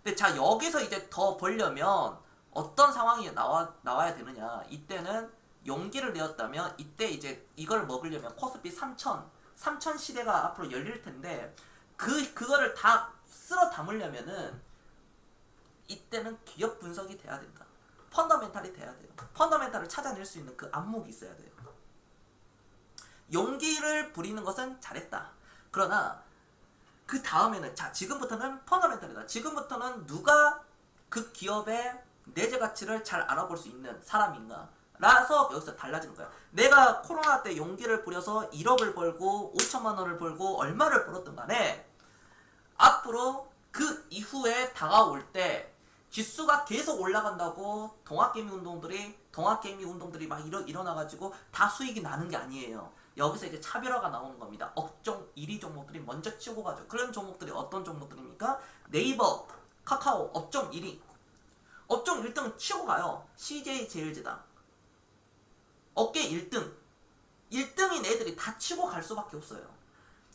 근데 자, 여기서 이제 더 벌려면 어떤 상황이 나와야 되느냐. 이때는 용기를 내었다면, 이때 이제 이걸 먹으려면 코스피 3000 시대가 앞으로 열릴 텐데, 그거를 다 쓸어 담으려면은 이때는 기업 분석이 돼야 된다. 펀더멘탈이 돼야 돼요. 펀더멘탈을 찾아낼 수 있는 그 안목이 있어야 돼요. 용기를 부리는 것은 잘했다. 그러나 그 다음에는, 자, 지금부터는 펀더멘탈이다. 지금부터는 누가 그 기업의 내재 가치를 잘 알아볼 수 있는 사람인가, 라서 여기서 달라지는 거야. 내가 코로나 때 용기를 부려서 1억을 벌고 5천만 원을 벌고 얼마를 벌었든 간에 앞으로 그 이후에 다가올 때 지수가 계속 올라간다고 동학개미 운동들이 막 일어나가지고 다 수익이 나는 게 아니에요. 여기서 이제 차별화가 나오는 겁니다. 업종 1위 종목들이 먼저 치고 가죠. 그런 종목들이 어떤 종목들입니까? 네이버, 카카오, 업종 1위. 업종 1등 치고 가요. CJ제일제당. 업계 1등. 1등인 애들이 다 치고 갈 수밖에 없어요.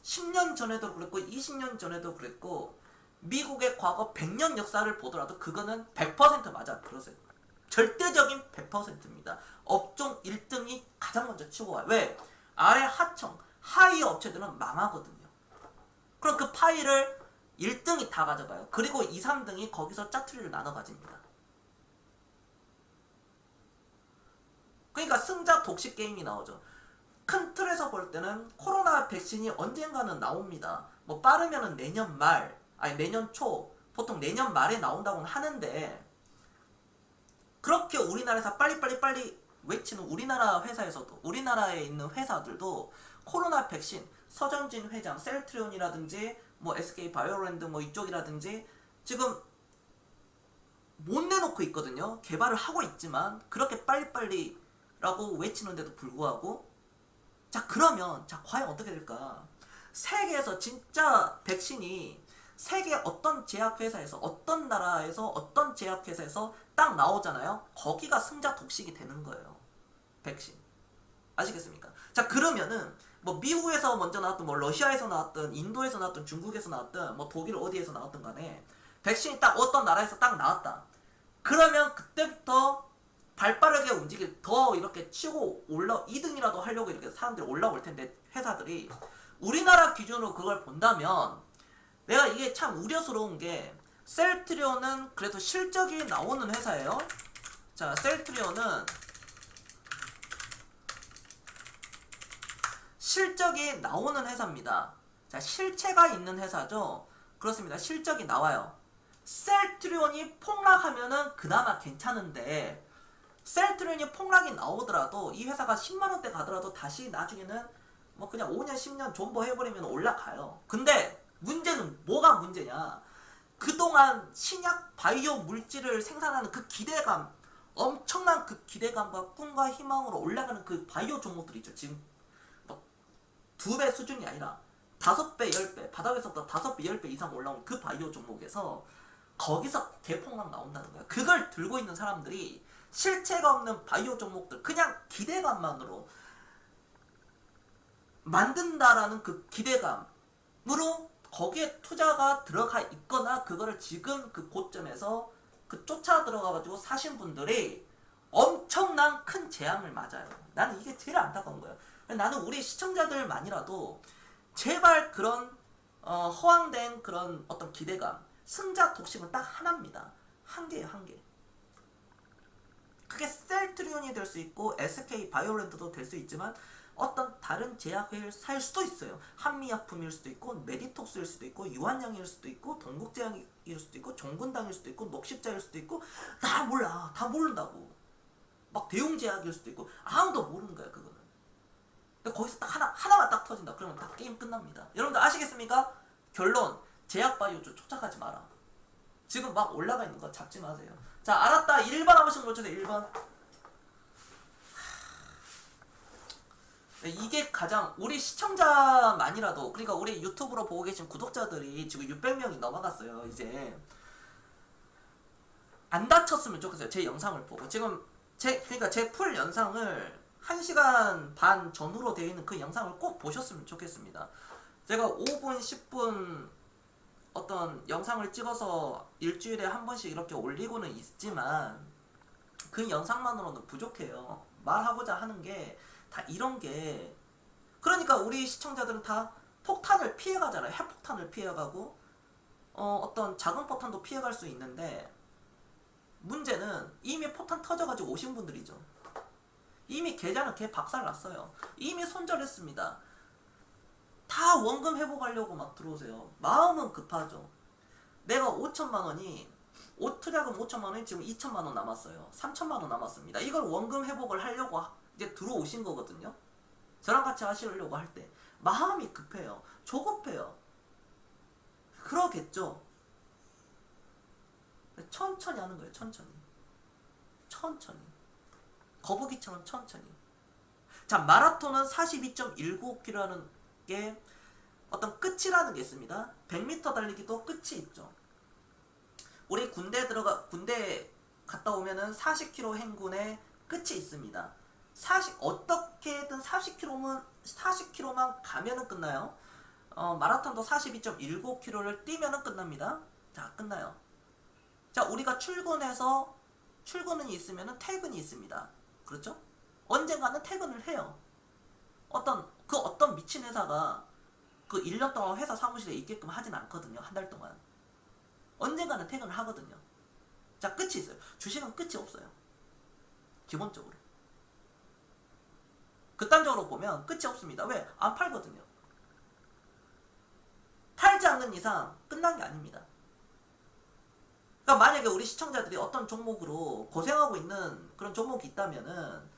10년 전에도 그랬고 20년 전에도 그랬고 미국의 과거 100년 역사를 보더라도 그거는 100% 맞아. 그러세요. 절대적인 100%입니다. 업종 1등이 가장 먼저 치고 가요. 왜? 아래 하위 업체들은 망하거든요. 그럼 그 파이를 1등이 다 가져가요. 그리고 2, 3등이 거기서 짜투리를 나눠 가집니다. 그러니까 승자 독식 게임이 나오죠. 큰 틀에서 볼 때는 코로나 백신이 언젠가는 나옵니다. 뭐 빠르면은 내년 말, 아니 내년 초, 보통 내년 말에 나온다고는 하는데 그렇게 우리나라에서 빨리 외치는 우리나라 회사에서도 우리나라에 있는 회사들도 코로나 백신 서정진 회장, 셀트리온이라든지 뭐 SK 바이오랜드 뭐 이쪽이라든지 지금 못 내놓고 있거든요. 개발을 하고 있지만 그렇게 빨리라고 외치는데도 불구하고 자 그러면 자 과연 어떻게 될까? 세계에서 진짜 백신이 세계 어떤 제약회사에서 어떤 나라에서 어떤 제약회사에서 딱 나오잖아요. 거기가 승자 독식이 되는 거예요. 백신. 아시겠습니까? 자 그러면은 뭐 미국에서 먼저 나왔든 뭐 러시아에서 나왔든 인도에서 나왔든 중국에서 나왔든 뭐 독일 어디에서 나왔든 간에 백신이 딱 어떤 나라에서 딱 나왔다. 그러면 그때부터 발빠르게 움직일 더 이렇게 치고 2등이라도 하려고 이렇게 사람들이 올라올 텐데 회사들이 우리나라 기준으로 그걸 본다면 내가 이게 참 우려스러운 게 셀트리온은 그래도 실적이 나오는 회사예요. 자 셀트리온은 실적이 나오는 회사입니다. 자 실체가 있는 회사죠. 그렇습니다. 실적이 나와요. 셀트리온이 폭락하면은 그나마 괜찮은데 셀트리온이 폭락이 나오더라도 이 회사가 10만원대 가더라도 다시 나중에는 뭐 그냥 5년 10년 존버 해버리면 올라가요. 근데 문제는 뭐가 문제냐, 그동안 신약 바이오 물질을 생산하는 그 기대감, 엄청난 그 기대감과 꿈과 희망으로 올라가는 그 바이오 종목들 있죠. 지금 뭐 2배 수준이 아니라 5배 10배 바닥에서부터 5배 10배 이상 올라온 그 바이오 종목에서 거기서 대폭락 나온다는 거야. 그걸 들고 있는 사람들이 실체가 없는 바이오 종목들 그냥 기대감만으로 만든다라는 그 기대감으로 거기에 투자가 들어가 있거나 그거를 지금 그 고점에서 그 쫓아 들어가가지고 사신 분들이 엄청난 큰 재앙을 맞아요. 나는 이게 제일 안타까운 거예요. 나는 우리 시청자들만이라도 제발 그런 허황된 그런 어떤 기대감, 승자 독식은 딱 하나입니다. 한 개예요, 한 개. 그게 셀트리온이 될 수 있고 SK 바이오랜드도 될 수 있지만 어떤 다른 제약회사일 수도 있어요. 한미약품일 수도 있고 메디톡스일 수도 있고 유한양일 수도 있고 동국제약일 수도 있고 종근당일 수도 있고 녹십자일 수도 있고 다 몰라. 다 모른다고. 막 대웅제약일 수도 있고 아무도 모르는 거야 그거는. 근데 거기서 딱 하나만 딱 터진다. 그러면 다 게임 끝납니다. 여러분들 아시겠습니까? 결론, 제약바이오 쪽 쫓아가지 마라. 지금 막 올라가 있는 거 잡지 마세요. 자 알았다. 1번 한 번씩 눌러주세요. 1번. 이게 가장 우리 시청자만이라도, 그러니까 우리 유튜브로 보고 계신 구독자들이 지금 600명이 넘어갔어요. 이제 안 다쳤으면 좋겠어요. 제 영상을 보고 지금 그러니까 제 풀 영상을 1시간 반 전후로 되어 있는 그 영상을 꼭 보셨으면 좋겠습니다. 제가 5분 10분 어떤 영상을 찍어서 일주일에 한 번씩 이렇게 올리고는 있지만 그 영상만으로는 부족해요. 말하고자 하는 게 다 이런 게, 그러니까 우리 시청자들은 다 폭탄을 피해가잖아요. 핵폭탄을 피해가고 어떤 작은 폭탄도 피해갈 수 있는데 문제는 이미 폭탄 터져가지고 오신 분들이죠. 이미 계좌는 개 박살났어요. 이미 손절했습니다. 다 원금 회복하려고 막 들어오세요. 마음은 급하죠. 내가 5천만 원이 옷 투자금 5천만 원이 지금 2천만 원 남았어요. 3천만 원 남았습니다. 이걸 원금 회복을 하려고 이제 들어오신 거거든요. 저랑 같이 하시려고 할 때 마음이 급해요. 조급해요. 그러겠죠. 천천히 하는 거예요. 천천히. 천천히. 거북이처럼 천천히. 자, 마라톤은 42.195km라는 게 어떤 끝이라는 게 있습니다. 100m 달리기도 끝이 있죠. 우리 군대 갔다 오면은 40km 행군의 끝이 있습니다. 어떻게든 40km만 가면은 끝나요. 마라톤도 42.195km를 뛰면은 끝납니다. 자, 끝나요. 자, 우리가 출근이 있으면은 퇴근이 있습니다. 그렇죠? 언젠가는 퇴근을 해요. 어떤 미친 회사가 그 1년 동안 회사 사무실에 있게끔 하진 않거든요. 한 달 동안. 언젠가는 퇴근을 하거든요. 자, 끝이 있어요. 주식은 끝이 없어요. 기본적으로. 극단적으로 보면 끝이 없습니다. 왜? 안 팔거든요. 팔지 않는 이상 끝난 게 아닙니다. 그러니까 만약에 우리 시청자들이 어떤 종목으로 고생하고 있는 그런 종목이 있다면은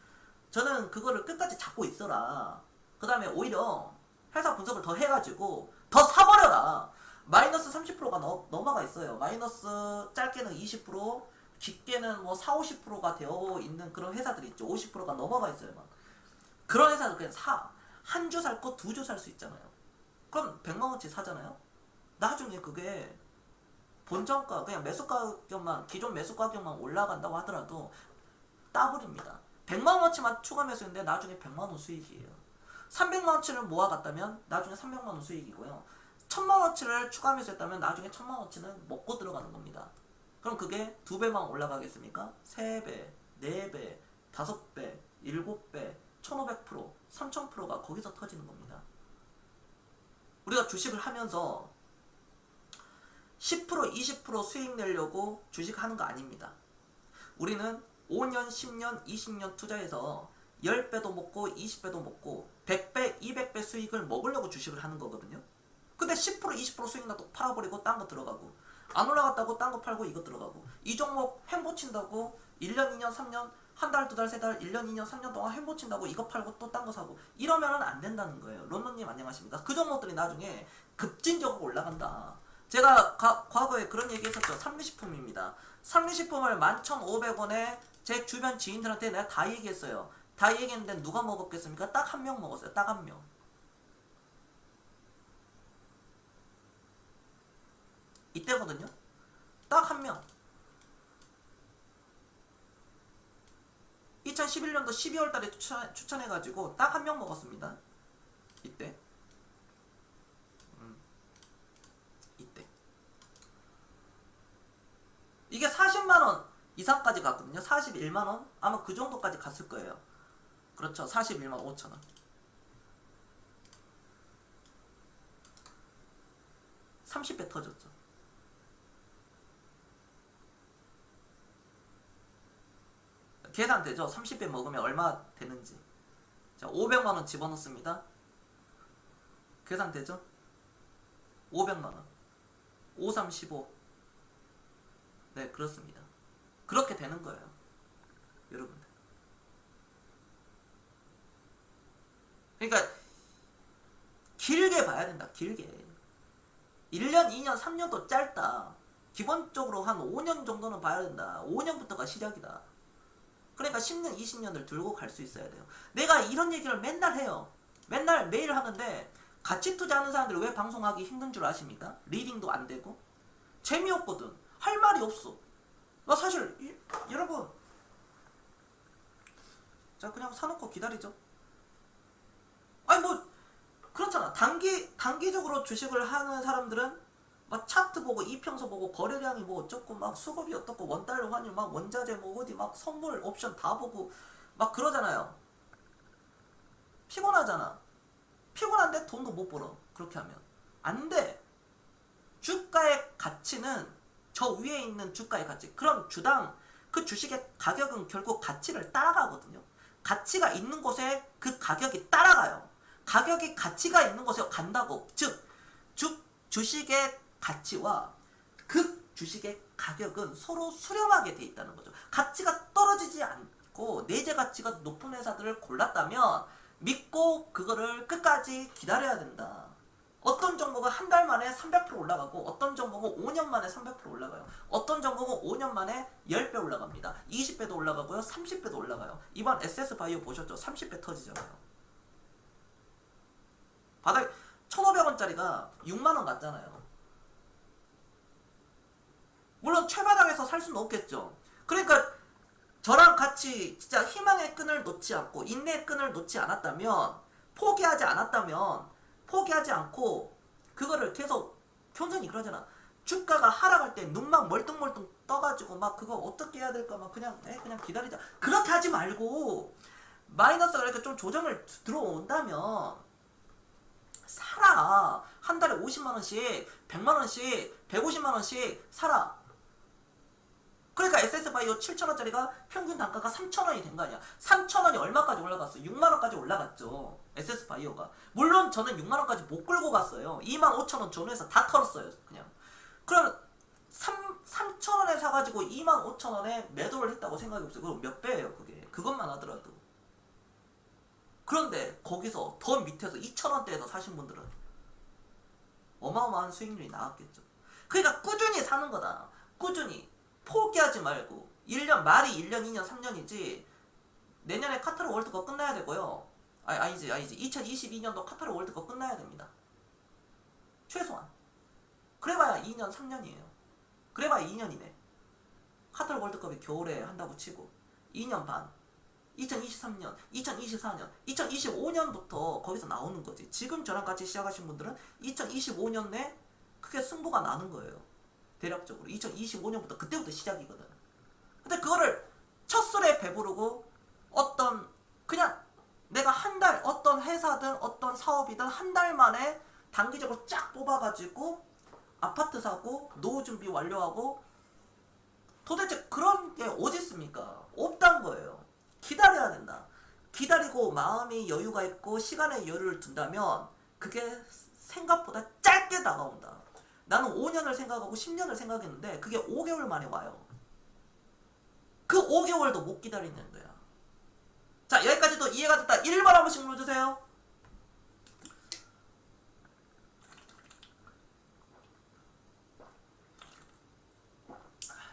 저는 그거를 끝까지 잡고 있어라. 그 다음에 오히려 회사 분석을 더 해가지고 더 사버려라. 마이너스 30%가 넘어가 있어요. 마이너스 짧게는 20%, 깊게는 뭐 4, 50%가 되어 있는 그런 회사들이 있죠. 50%가 넘어가 있어요. 막. 그런 회사들 그냥 사. 한 주 살 거 두 주 살 수 있잖아요. 그럼 100만원치 사잖아요. 나중에 그게 본정가 그냥 매수가격만 기존 매수가격만 올라간다고 하더라도 따블입니다. 100만원치만 추가 매수인데 나중에 100만원 수익이에요. 300만원치를 모아갔다면 나중에 300만원 수익이고요. 1000만원치를 추가 매수했다면 나중에 1000만원치는 먹고 들어가는 겁니다. 그럼 그게 2배만 올라가겠습니까? 3배, 4배, 5배, 7배, 1500%, 3000%가 거기서 터지는 겁니다. 우리가 주식을 하면서 10%, 20% 수익 내려고 주식하는 거 아닙니다. 우리는 5년, 10년, 20년 투자해서 10배도 먹고 20배도 먹고 100배, 200배 수익을 먹으려고 주식을 하는 거거든요. 근데 10%, 20% 수익 나도 팔아버리고 딴 거 들어가고 안 올라갔다고 딴 거 팔고 이거 들어가고 이 종목 횡보 친다고 1년, 2년, 3년 한 달, 두 달, 세 달, 1년, 2년, 3년 동안 횡보 친다고 이거 팔고 또 딴 거 사고 이러면은 안 된다는 거예요. 론론님 안녕하십니까? 그 종목들이 나중에 급진적으로 올라간다. 제가 과거에 그런 얘기 했었죠. 삼리식품입니다. 삼리식품을 11,500원에 제 주변 지인들한테 내가 다 얘기했어요. 다 얘기했는데 누가 먹었겠습니까? 딱 한 명 먹었어요. 딱 한 명. 이때거든요. 딱 한 명. 2011년도 12월 달에 추천해가지고 딱 한 명 먹었습니다. 이때. 이때. 이게 40만원 이상까지 갔거든요. 41만원? 아마 그 정도까지 갔을 거예요. 그렇죠. 41만 5천원. 30배 터졌죠. 계산되죠? 30배 먹으면 얼마 되는지. 자, 500만원 집어넣습니다. 계산되죠? 500만원. 5, 3, 15. 네, 그렇습니다. 그렇게 되는 거예요. 여러분들. 그러니까, 길게 봐야 된다, 길게. 1년, 2년, 3년도 짧다. 기본적으로 한 5년 정도는 봐야 된다. 5년부터가 시작이다. 그러니까 10년, 20년을 들고 갈 수 있어야 돼요. 내가 이런 얘기를 맨날 해요. 맨날 매일 하는데 같이 투자하는 사람들이 왜 방송하기 힘든 줄 아십니까? 리딩도 안 되고 재미없거든. 할 말이 없어. 나 사실 여러분 자 그냥 사놓고 기다리죠. 아니 뭐 그렇잖아. 단기적으로 주식을 하는 사람들은 막 차트 보고 이평소 보고 거래량이 뭐 어쩌고 막 수급이 어떻고 원달러 환율 막 원자재 뭐 어디 막 선물 옵션 다 보고 막 그러잖아요. 피곤하잖아. 피곤한데 돈도 못 벌어. 그렇게 하면 안 돼. 주가의 가치는 저 위에 있는 주가의 가치. 그럼 주당 그 주식의 가격은 결국 가치를 따라가거든요. 가치가 있는 곳에 그 가격이 따라가요. 가격이 가치가 있는 곳에 간다고. 즉 주식의 가치와 그 주식의 가격은 서로 수렴하게 돼 있다는 거죠. 가치가 떨어지지 않고 내재 가치가 높은 회사들을 골랐다면 믿고 그거를 끝까지 기다려야 된다. 어떤 정보가 한 달 만에 300% 올라가고 어떤 정보가 5년 만에 300% 올라가요. 어떤 정보가 5년 만에 10배 올라갑니다. 20배도 올라가고요. 30배도 올라가요. 이번 SS바이오 보셨죠? 30배 터지잖아요. 바닥 1,500원짜리가 6만원 갔잖아요. 물론 최바닥에서 살 수는 없겠죠. 그러니까 저랑 같이 진짜 희망의 끈을 놓지 않고 인내의 끈을 놓지 않았다면, 포기하지 않고 그거를 계속, 경선이 그러잖아. 주가가 하락할 때 눈만 멀뚱멀뚱 떠가지고 막 그거 어떻게 해야 될까 막 그냥 기다리자. 그렇게 하지 말고 마이너스가 이렇게 좀 조정을 들어온다면 사라. 한 달에 50만원씩, 100만원씩, 150만원씩 사라. 그러니까 SS바이오 7,000원짜리가 평균 단가가 3,000원이 된 거 아니야. 3,000원이 얼마까지 올라갔어? 6만원까지 올라갔죠. SS바이오가. 물론 저는 6만원까지 못 끌고 갔어요. 25,000원 전후에서 다 털었어요. 그냥. 그럼 3,000원에 사가지고 25,000원에 매도를 했다고 생각이 없어요. 그럼 몇 배예요 그게. 그것만 하더라도. 그런데 거기서 더 밑에서 2,000원대에서 사신 분들은 어마어마한 수익률이 나왔겠죠. 그러니까 꾸준히 사는 거다. 꾸준히. 포기하지 말고. 1년, 말이 1년, 2년, 3년이지. 내년에 카타르 월드컵 끝나야 되고요. 아니지. 2022년도 카타르 월드컵 끝나야 됩니다. 최소한. 그래봐야 2년, 3년이에요. 그래봐야 2년이네. 카타르 월드컵이 겨울에 한다고 치고 2년 반. 2023년, 2024년, 2025년부터 거기서 나오는 거지. 지금 저랑 같이 시작하신 분들은 2025년 내 크게 승부가 나는 거예요. 대략적으로 2025년부터 그때부터 시작이거든. 근데 그거를 첫 술에 배부르고 그냥 내가 한 달, 어떤 회사든 어떤 사업이든 한 달 만에 단기적으로 쫙 뽑아가지고 아파트 사고 노후 준비 완료하고, 도대체 그런 게 어디 있습니까? 없단 거예요. 기다려야 된다. 기다리고 마음이 여유가 있고 시간에 여유를 둔다면 그게 생각보다 짧게 다가온다. 나는 5년을 생각하고 10년을 생각했는데 그게 5개월 만에 와요. 그 5개월도 못 기다리는 거야. 자, 여기까지도 이해가 됐다. 1번 한 번씩 눌러주세요.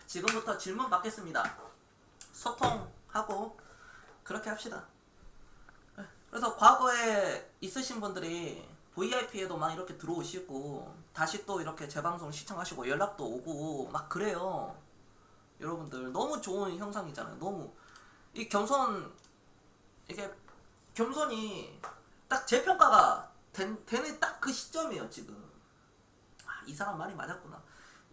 지금부터 질문 받겠습니다. 소통하고 그렇게 합시다. 그래서 과거에 있으신 분들이 VIP에도 막 이렇게 들어오시고 다시 또 이렇게 재방송 시청하시고 연락도 오고 막 그래요. 여러분들 너무 좋은 형상이잖아요. 너무 이 이게 겸손이 딱 재평가가 되는 딱 그 시점이에요. 지금 이 사람 말이 맞았구나.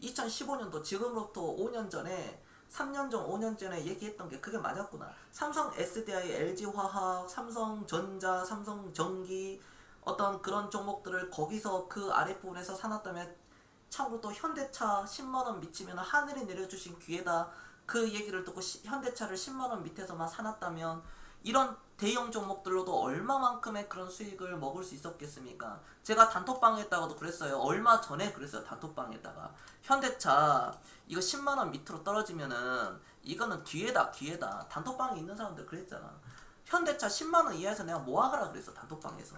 2015년도 지금으로부터 5년 전에 3년 전, 5년 전에 얘기했던 게 그게 맞았구나. 삼성 SDI, LG화학, 삼성전자, 삼성전기 어떤 그런 종목들을 거기서 그 아랫부분에서 사놨다면 참고로 또 현대차 10만원 미치면 하늘이 내려주신 기회다. 그 얘기를 듣고 현대차를 10만원 밑에서만 사놨다면 이런 대형 종목들로도 얼마만큼의 그런 수익을 먹을 수 있었겠습니까? 제가 단톡방에 했다가도 그랬어요. 얼마 전에 그랬어요. 단톡방에다가 현대차 이거 10만원 밑으로 떨어지면은 이거는 기회다. 단톡방에 있는 사람들 그랬잖아. 현대차 10만원 이하에서 내가 뭐하라 그랬어. 단톡방에서.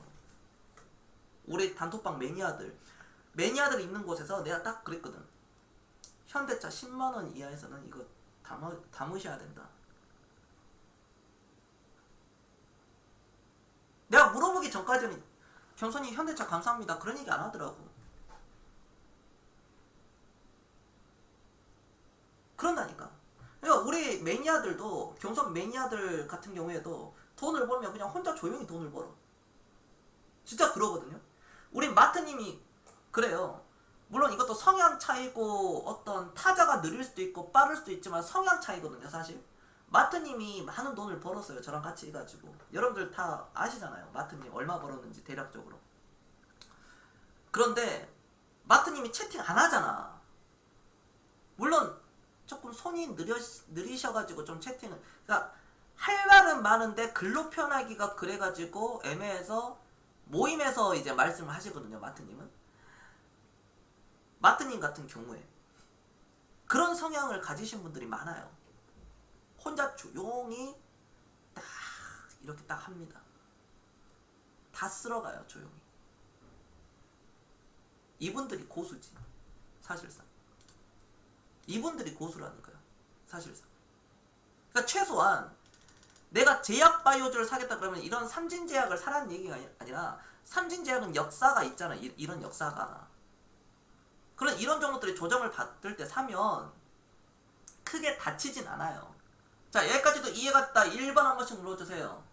우리 단톡방 매니아들 있는 곳에서 내가 딱 그랬거든. 현대차 10만원 이하에서는 이거 담으셔야 된다. 내가 물어보기 전까지는 경선이 현대차 감사합니다 그런 얘기 안 하더라고. 그런다니까. 그러니까 우리 매니아들도, 경선 매니아들 같은 경우에도 돈을 벌면 그냥 혼자 조용히 돈을 벌어. 진짜 그러거든요. 우리 마트님이 그래요. 물론 이것도 성향 차이고 어떤 타자가 느릴 수도 있고 빠를 수도 있지만 성향 차이거든요. 사실 마트님이 많은 돈을 벌었어요. 저랑 같이 해가지고. 여러분들 다 아시잖아요. 마트님 얼마 벌었는지 대략적으로. 그런데 마트님이 채팅 안 하잖아. 물론 조금 손이 느리셔가지고 좀 채팅을, 그러니까 할 말은 많은데 글로 표현하기가 그래가지고 애매해서 모임에서 이제 말씀을 하시거든요. 마트님은. 마트님 같은 경우에 그런 성향을 가지신 분들이 많아요. 혼자 조용히 딱 이렇게 딱 합니다. 다 쓸어가요, 조용히. 이분들이 고수지, 사실상. 이분들이 고수라는 거야, 사실상. 그러니까 최소한 내가 제약 바이오주를 사겠다 그러면 이런 삼진제약을 사라는 얘기가 아니라, 삼진제약은 역사가 있잖아. 이런 역사가. 그런 이런 종목들이 조정을 받을 때 사면 크게 다치진 않아요. 자, 여기까지도 이해갔다. 1번 한 번씩 눌러주세요.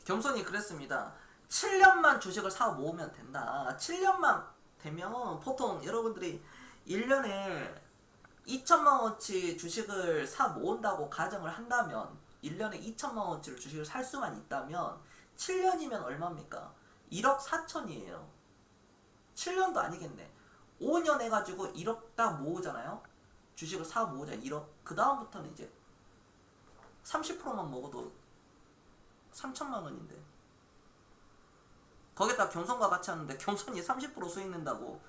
겸손히 그랬습니다. 7년만 주식을 사 모으면 된다. 7년만 되면 보통 여러분들이 1년에 2천만원치 주식을 사 모은다고 가정을 한다면, 1년에 2천만원치를 주식을 살 수만 있다면 7년이면 얼마입니까? 1억 4천이에요. 7년도 아니겠네. 5년 해가지고 1억 딱 모으잖아요. 주식을 사 모으자 1억. 그 다음부터는 이제 30%만 먹어도 3천만원인데, 거기다 겸손과 같이 하는데 겸손이 30% 수익 낸다고.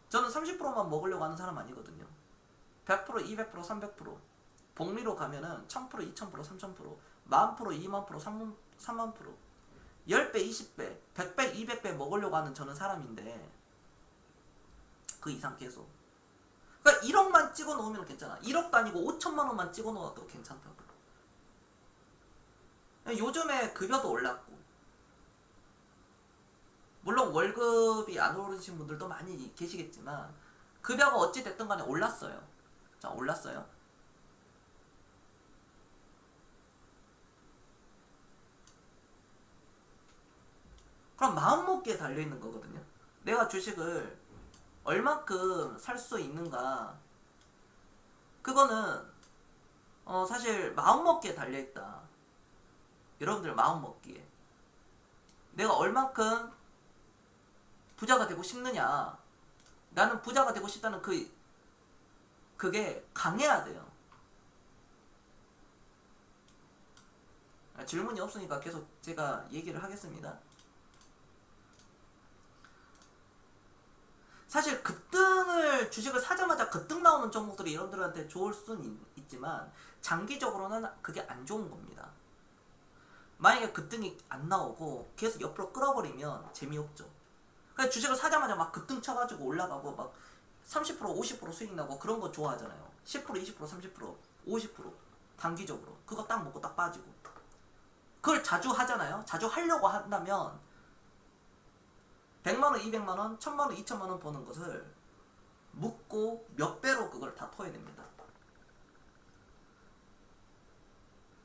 저는 30%만 먹으려고 하는 사람 아니거든요. 100%, 200%, 300%. 복리로 가면은 1000%, 2000%, 3000%, 10,000%, 20,000%, 30,000%. 10배, 20배, 100배, 200배 먹으려고 하는 저는 사람인데, 그 이상 계속. 그러니까 1억만 찍어 놓으면 괜찮아. 1억도 아니고 5천만원만 찍어 놓아도 괜찮다고. 요즘에 급여도 올랐고, 물론 월급이 안 오르신 분들도 많이 계시겠지만 급여가 어찌 됐든 간에 올랐어요. 자, 올랐어요. 그럼 마음먹기에 달려있는 거거든요. 내가 주식을 얼만큼 살 수 있는가, 그거는 사실 마음먹기에 달려있다. 여러분들 마음먹기에. 내가 얼만큼 부자가 되고 싶느냐. 나는 부자가 되고 싶다는 그게 강해야 돼요. 질문이 없으니까 계속 제가 얘기를 하겠습니다. 사실 주식을 사자마자 급등 나오는 종목들이 여러분들한테 좋을 수는 있지만 장기적으로는 그게 안 좋은 겁니다. 만약에 급등이 안 나오고 계속 옆으로 끌어버리면 재미없죠. 그냥 주식을 사자마자 막 급등 쳐가지고 올라가고 막 30%, 50% 수익 나고 그런 거 좋아하잖아요. 10%, 20%, 30%, 50% 단기적으로 그거 딱 먹고 딱 빠지고. 그걸 자주 하잖아요. 자주 하려고 한다면 100만원, 200만원, 1000만원, 2000만원 버는 것을 묻고 몇 배로 그걸 다 토해냅니다.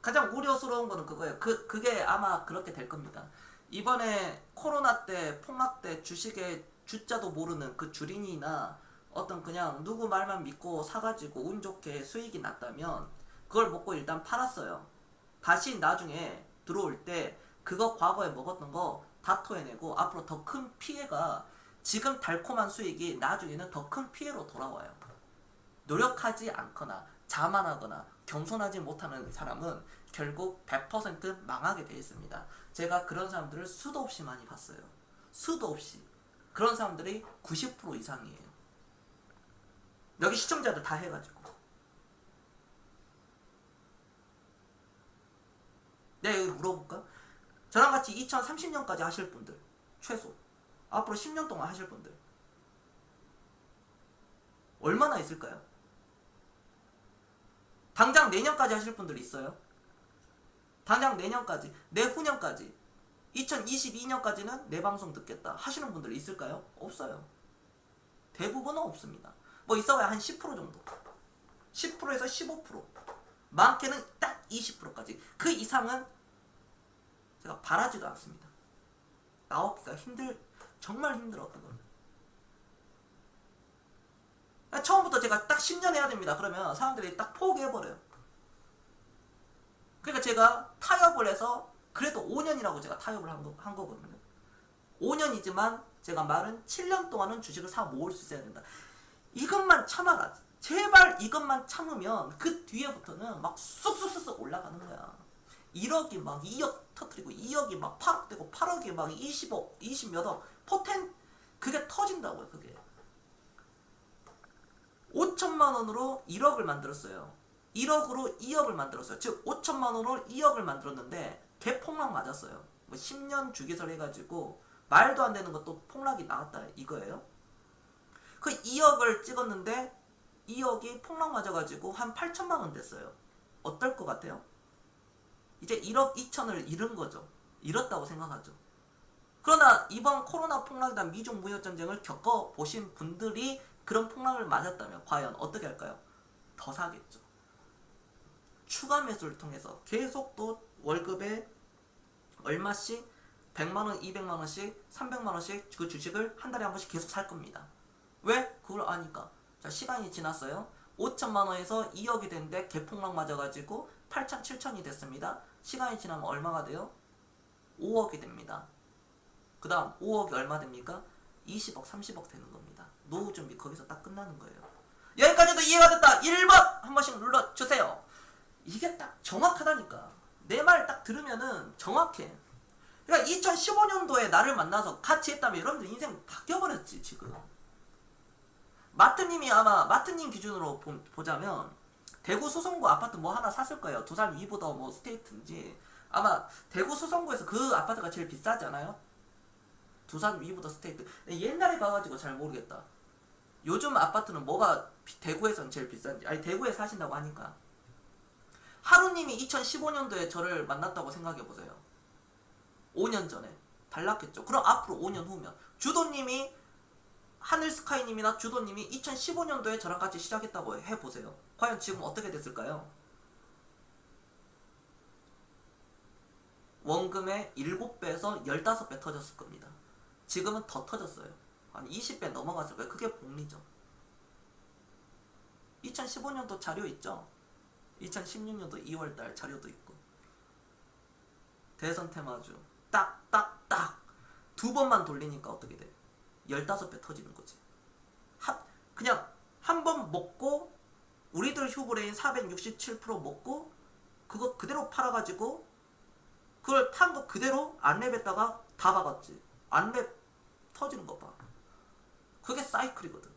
가장 우려스러운 거는 그거예요. 그게 아마 그렇게 될 겁니다. 이번에 코로나 때, 폭락 때 주식의 주자도 모르는 그 주린이나 어떤 그냥 누구 말만 믿고 사가지고 운 좋게 수익이 났다면 그걸 먹고 일단 팔았어요. 다시 나중에 들어올 때 그거 과거에 먹었던 거 다 토해내고 앞으로 더 큰 피해가, 지금 달콤한 수익이 나중에는 더 큰 피해로 돌아와요. 노력하지 않거나 자만하거나 겸손하지 못하는 사람은 결국 100% 망하게 되어 있습니다. 제가 그런 사람들을 수도 없이 많이 봤어요. 수도 없이. 그런 사람들이 90% 이상이에요. 여기 시청자들 다 해가지고. 내가 여기 물어볼까? 저랑 같이 2030년까지 하실 분들, 최소 앞으로 10년 동안 하실 분들 얼마나 있을까요? 당장 내년까지 하실 분들 있어요? 당장 내년까지, 내후년까지, 2022년까지는 내 방송 듣겠다 하시는 분들 있을까요? 없어요. 대부분은 없습니다. 뭐 있어봐야 한 10% 정도, 10%에서 15%, 많게는 딱 20%까지. 그 이상은 제가 바라지도 않습니다. 나오기가 정말 힘들어 그건. 처음부터 제가 딱 10년 해야 됩니다. 그러면 사람들이 딱 포기해버려요. 그러니까 제가 타협을 해서 그래도 5년이라고 제가 타협을 한 거거든요. 5년이지만 제가 말은 7년 동안은 주식을 사 모을 수 있어야 된다. 이것만 참아라. 제발 이것만 참으면 그 뒤에부터는 막 쑥쑥쑥쑥 올라가는 거야. 1억이 막 2억 터뜨리고 2억이 막 8억 되고 8억이 막 20억 20 몇 억 포텐 그게 터진다고요. 그게 5천만 원으로 1억을 만들었어요. 1억으로 2억을 만들었어요. 즉 5천만 원으로 2억을 만들었는데 개폭락 맞았어요. 뭐 10년 주기설 해가지고 말도 안 되는 것도 폭락이 나왔다 이거예요. 그 2억을 찍었는데 2억이 폭락 맞아가지고 한 8천만 원 됐어요. 어떨 것 같아요? 이제 1억 2천을 잃은 거죠. 잃었다고 생각하죠. 그러나 이번 코로나 폭락이나 미중 무역 전쟁을 겪어보신 분들이 그런 폭락을 맞았다면 과연 어떻게 할까요? 더 사겠죠. 추가 매수를 통해서 계속 또 월급에 얼마씩 100만원, 200만원씩, 300만원씩 그 주식을 한 달에 한 번씩 계속 살 겁니다. 왜? 그걸 아니까. 자, 시간이 지났어요. 5천만원에서 2억이 됐는데 개폭락 맞아가지고 8천, 7천이 됐습니다. 시간이 지나면 얼마가 돼요? 5억이 됩니다. 그 다음 5억이 얼마 됩니까? 20억, 30억 되는 겁니다. 노후 준비 거기서 딱 끝나는 거예요. 여기까지도 이해가 됐다. 1번 한 번씩 눌러주세요. 이게 딱 정확하다니까. 내 말 딱 들으면은 정확해. 그러니까 2015년도에 나를 만나서 같이 했다면 여러분들 인생 바뀌어버렸지 지금. 마트님이 아마 마트님 기준으로 보자면 대구 수성구 아파트 뭐 하나 샀을 거예요. 두산 위보더 뭐 스테이트인지 아마 대구 수성구에서 그 아파트가 제일 비싸지 않아요? 두산 위보더 스테이트. 옛날에 가가지고 잘 모르겠다. 요즘 아파트는 뭐가 대구에서는 제일 비싼지. 아니 대구에 사신다고 하니까. 하루님이 2015년도에 저를 만났다고 생각해보세요. 5년 전에 달랐겠죠. 그럼 앞으로 5년 후면 주도님이 하늘스카이님이나 주도님이 2015년도에 저랑 같이 시작했다고 해보세요. 과연 지금 어떻게 됐을까요? 원금의 7배에서 15배 터졌을 겁니다. 지금은 더 터졌어요. 한 20배 넘어갔을 거예요. 그게 복리죠. 2015년도 자료 있죠? 2016년도 2월달 자료도 있고. 대선 테마주 딱 두 번만 돌리니까 어떻게 돼? 15배 터지는 거지. 그냥 한 번 먹고 우리들 휴브레인 467% 먹고 그거 그대로 팔아가지고 그걸 탄 거 그대로 안랩에다가 다 박았지. 안랩 터지는 거 봐. 그게 사이클이거든.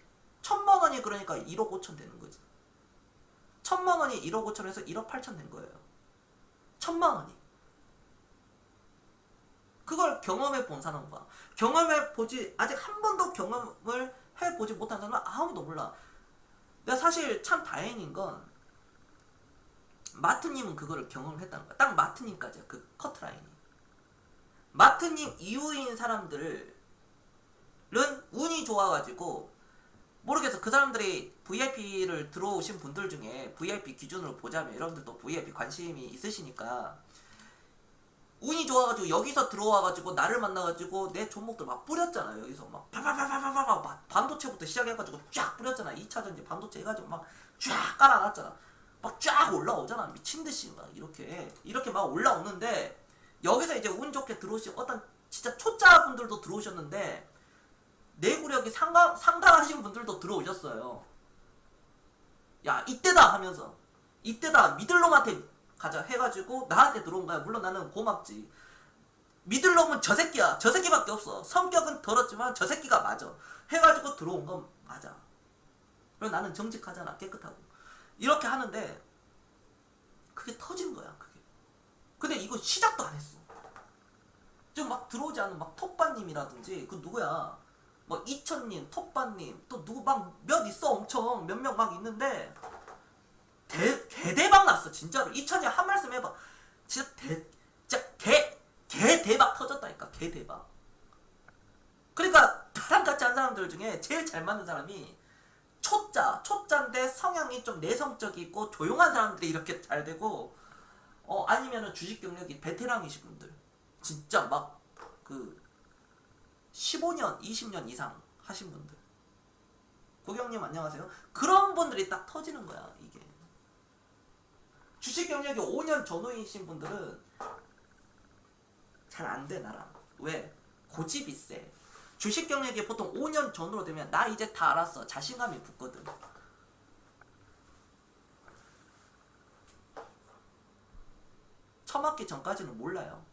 1,000만 원이 그러니까 1억 5천 되는 거지. 1,000만 원이 1억 5천에서 1억 8천 된 거예요. 1,000만 원이. 그걸 경험해 본 사람과 경험해 보지 아직 한 번도 경험을 해보지 못한 사람은 아무도 몰라. 내가 사실 참 다행인 건 마트님은 그거를 경험을 했다는 거야. 딱 마트님까지야. 그 커트라인이. 마트님 이후인 사람들은 운이 좋아가지고 모르겠어. 그 사람들이 VIP를 들어오신 분들 중에 VIP 기준으로 보자면 여러분들도 VIP 관심이 있으시니까 운이 좋아가지고 여기서 들어와가지고 나를 만나가지고 내 종목들 막 뿌렸잖아. 여기서 막 파파파파파파 반도체부터 시작해가지고 쫙 뿌렸잖아. 2차전지 반도체 해가지고 막 쫙 깔아놨잖아. 막 쫙 올라오잖아. 미친듯이 막 이렇게 막 올라오는데 여기서 이제 운 좋게 들어오신 어떤 진짜 초짜분들도 들어오셨는데 내구력이 상당하신 분들도 들어오셨어요. 야 이때다 하면서 이때다 미들놈한테 가자 해가지고 나한테 들어온 거야. 물론 나는 고맙지. 미들놈은 저 새끼야. 저 새끼밖에 없어. 성격은 더럽지만 저 새끼가 맞아. 해가지고 들어온 건 맞아. 그리고 나는 정직하잖아. 깨끗하고. 이렇게 하는데 그게 터진 거야. 그게. 근데 이거 시작도 안 했어. 지금 막 들어오지 않은 막 톱바님이라든지 그 누구야. 뭐 이천님, 톱바님 또 누구 막 몇 있어. 엄청 몇 명 막 있는데 개대박 났어. 진짜로. 이천이 한 말씀 해봐. 진짜 개대박 터졌다니까. 개대박. 그러니까 나랑 같이 한 사람들 중에 제일 잘 맞는 사람이 초짜인데 성향이 좀 내성적이고 조용한 사람들이 이렇게 잘 되고 아니면은 주식 경력이 베테랑이신 분들 진짜 막 그 15년 20년 이상 하신 분들 고경님 안녕하세요. 그런 분들이 딱 터지는 거야. 이게 주식 경력이 5년 전후이신 분들은 잘 안 돼. 나랑. 왜? 고집이 세. 주식 경력이 보통 5년 전으로 되면 나 이제 다 알았어. 자신감이 붙거든. 먹기 전까지는 몰라요.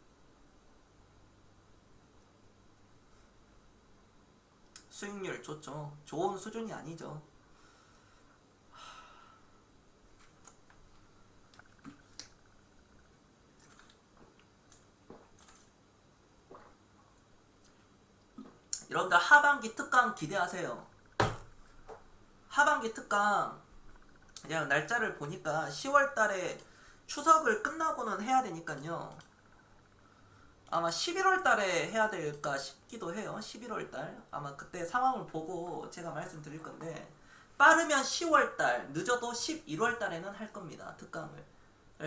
수익률 좋죠. 좋은 수준이 아니죠. 여러분들 하반기 특강 기대하세요. 하반기 특강 그냥 날짜를 보니까 10월달에 추석을 끝나고는 해야 되니까요. 아마 11월달에 해야 될까 싶기도 해요. 11월달 아마 그때 상황을 보고 제가 말씀드릴 건데, 빠르면 10월달, 늦어도 11월달에는 할 겁니다. 특강을.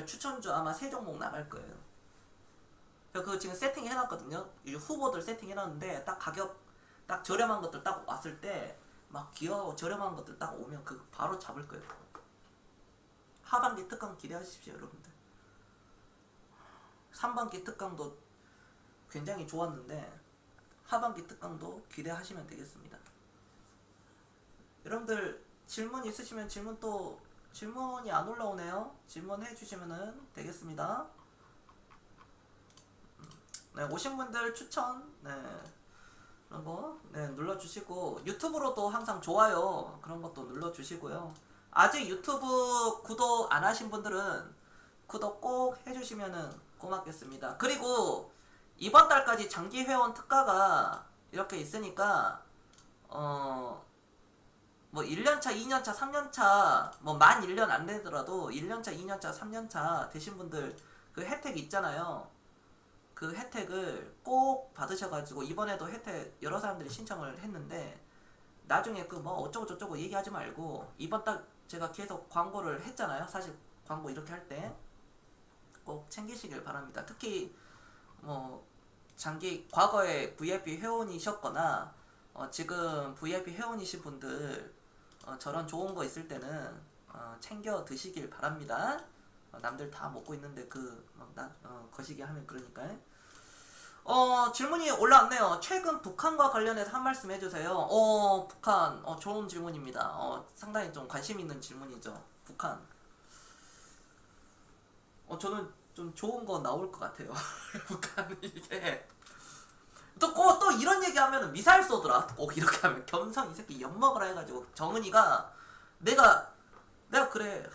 추천주 아마 3종목 나갈 거예요. 그거 지금 세팅 해놨거든요. 후보들 세팅 해놨는데 딱 가격 딱 저렴한 것들 딱 왔을 때 막 귀여워 저렴한 것들 딱 오면 그 바로 잡을 거예요. 하반기 특강 기대하십시오 여러분들. 3반기 특강도 굉장히 좋았는데 하반기 특강도 기대하시면 되겠습니다. 여러분들 질문 있으시면 질문이 안 올라오네요. 질문해 주시면 되겠습니다. 네, 오신 분들 추천 그런 거 눌러주시고, 유튜브로도 항상 좋아요 그런 것도 눌러주시고요. 아직 유튜브 구독 안 하신 분들은 구독 꼭 해주시면 고맙겠습니다. 그리고 이번 달까지 장기 회원 특가가 이렇게 있으니까 뭐 1년차, 2년차, 3년차 뭐 만 1년 안 되더라도 1년차, 2년차, 3년차 되신 분들 그 혜택 있잖아요. 그 혜택을 꼭 받으셔가지고, 이번에도 혜택 여러 사람들이 신청을 했는데 나중에 그 뭐 어쩌고 저쩌고 얘기하지 말고, 이번 달 제가 계속 광고를 했잖아요. 사실 광고 이렇게 할 때 꼭 챙기시길 바랍니다. 특히 뭐 장기 과거에 VIP 회원이셨거나 지금 VIP 회원이신 분들 저런 좋은 거 있을 때는 챙겨 드시길 바랍니다. 남들 다 먹고 있는데 거시기 하면 그러니까. 질문이 올라왔네요. 최근 북한과 관련해서 한 말씀 해주세요. 북한 좋은 질문입니다. 상당히 좀 관심 있는 질문이죠. 북한. 저는 좀 좋은 거 나올 것 같아요. 북한 이게 또 이런 얘기하면 미사일 쏘더라. 이렇게 하면 겸성 이 새끼 엿먹으라 해가지고 정은이가 내가 그래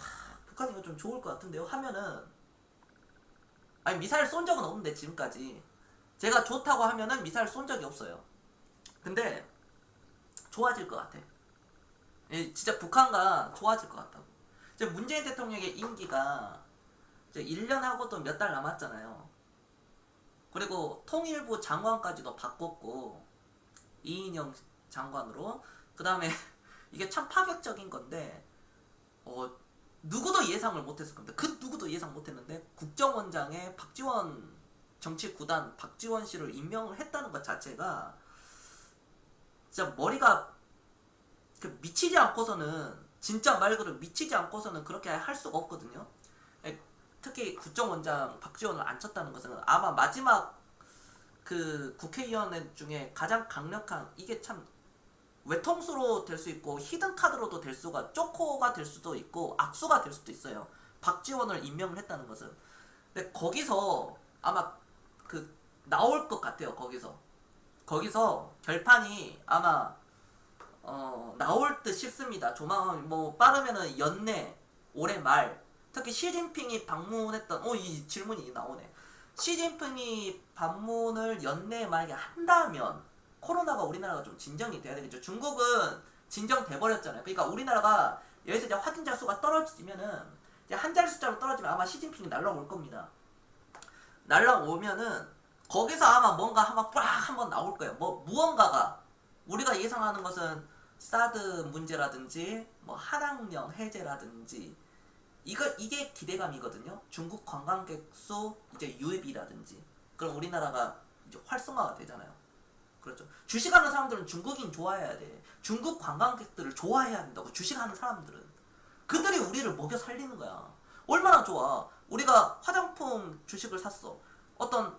북한 이거 좀 좋을 것 같은데요 하면은, 아니 미사일 쏜 적은 없는데 지금까지 제가 좋다고 하면은 미사일 쏜 적이 없어요. 근데 좋아질 것 같아. 진짜 북한과 좋아질 것 같다고. 이제 문재인 대통령의 임기가 이제 1년하고도 몇 달 남았잖아요. 그리고 통일부 장관까지도 바꿨고 이인영 장관으로. 그 다음에 이게 참 파격적인 건데 누구도 예상을 못했을 겁니다. 그 누구도 예상 못했는데 국정원장에 박지원 정치구단 박지원 씨를 임명을 했다는 것 자체가 진짜 머리가 미치지 않고서는, 진짜 말 그대로 미치지 않고서는 그렇게 할 수가 없거든요. 특히 국정원장 박지원을 안 쳤다는 것은 아마 마지막 그 국회의원 중에 가장 강력한, 이게 참 외통수로 될 수 있고 히든카드로도 될 수가, 쪼코가 될 수도 있고 악수가 될 수도 있어요. 박지원을 임명을 했다는 것은. 근데 거기서 아마 나올 것 같아요. 거기서 결판이 아마 나올 듯 싶습니다. 조만간 뭐 빠르면은 연내 올해 말, 특히 시진핑이 방문했던 이 질문이 나오네. 시진핑이 방문을 연내에 만약에 한다면 코로나가 우리나라가 좀 진정이 돼야 되겠죠. 중국은 진정돼 버렸잖아요. 그러니까 우리나라가 여기서 이제 확진자 수가 떨어지면은 이제 한 자리 숫자로 떨어지면 아마 시진핑이 날라올 겁니다. 날라오면은 거기서 아마 뭔가 한번 나올 거예요. 무언가가, 우리가 예상하는 것은 사드 문제라든지 뭐 한학령 해제라든지 이게 기대감이거든요. 중국 관광객 수 이제 유입이라든지. 그럼 우리나라가 이제 활성화가 되잖아요. 그렇죠. 주식하는 사람들은 중국인 좋아해야 돼. 중국 관광객들을 좋아해야 된다고. 주식하는 사람들은 그들이 우리를 먹여 살리는 거야. 얼마나 좋아. 우리가 화장품 주식을 샀어. 어떤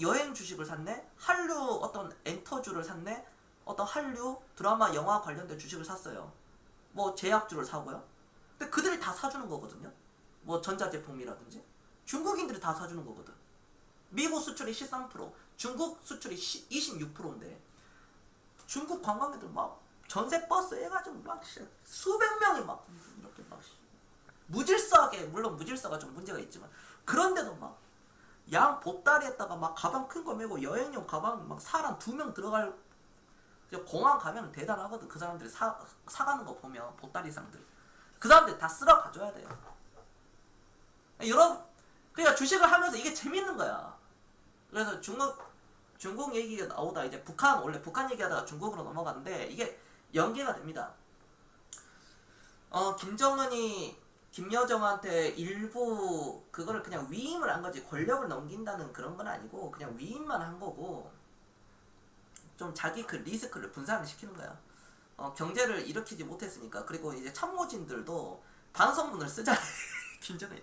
여행 주식을 샀네. 한류 어떤 엔터주를 샀네. 어떤 한류 드라마 영화 관련된 주식을 샀어요. 뭐 제약주를 사고요. 근데 그들이 다 사주는 거거든요. 뭐 전자제품이라든지. 중국인들이 다 사주는 거거든. 미국 수출이 13%, 중국 수출이 26%인데 중국 관광객들 막 전세 버스 해가지고 막 수백 명이 막 이렇게 막 무질서하게, 물론 무질서가 좀 문제가 있지만 그런데도 막 양 보따리에다가 막 가방 큰 거 메고 여행용 가방 막 사람 2명 들어갈, 공항 가면 대단하거든. 그 사람들이 사가는 거 보면 보따리상들 그 사람들 다 쓸어 가져야 돼요. 여러분, 그러니까 주식을 하면서 이게 재밌는 거야. 그래서 중국 얘기가 나오다 이제 북한, 원래 북한 얘기하다가 중국으로 넘어갔는데 이게 연계가 됩니다. 김정은이 김여정한테 일부 그거를 그냥 위임을 한 거지, 권력을 넘긴다는 그런 건 아니고 그냥 위임만 한 거고, 좀 자기 그 리스크를 분산을 시키는 거야. 경제를 일으키지 못했으니까. 그리고 이제 참모진들도 반성문을 쓰잖아. 김정은이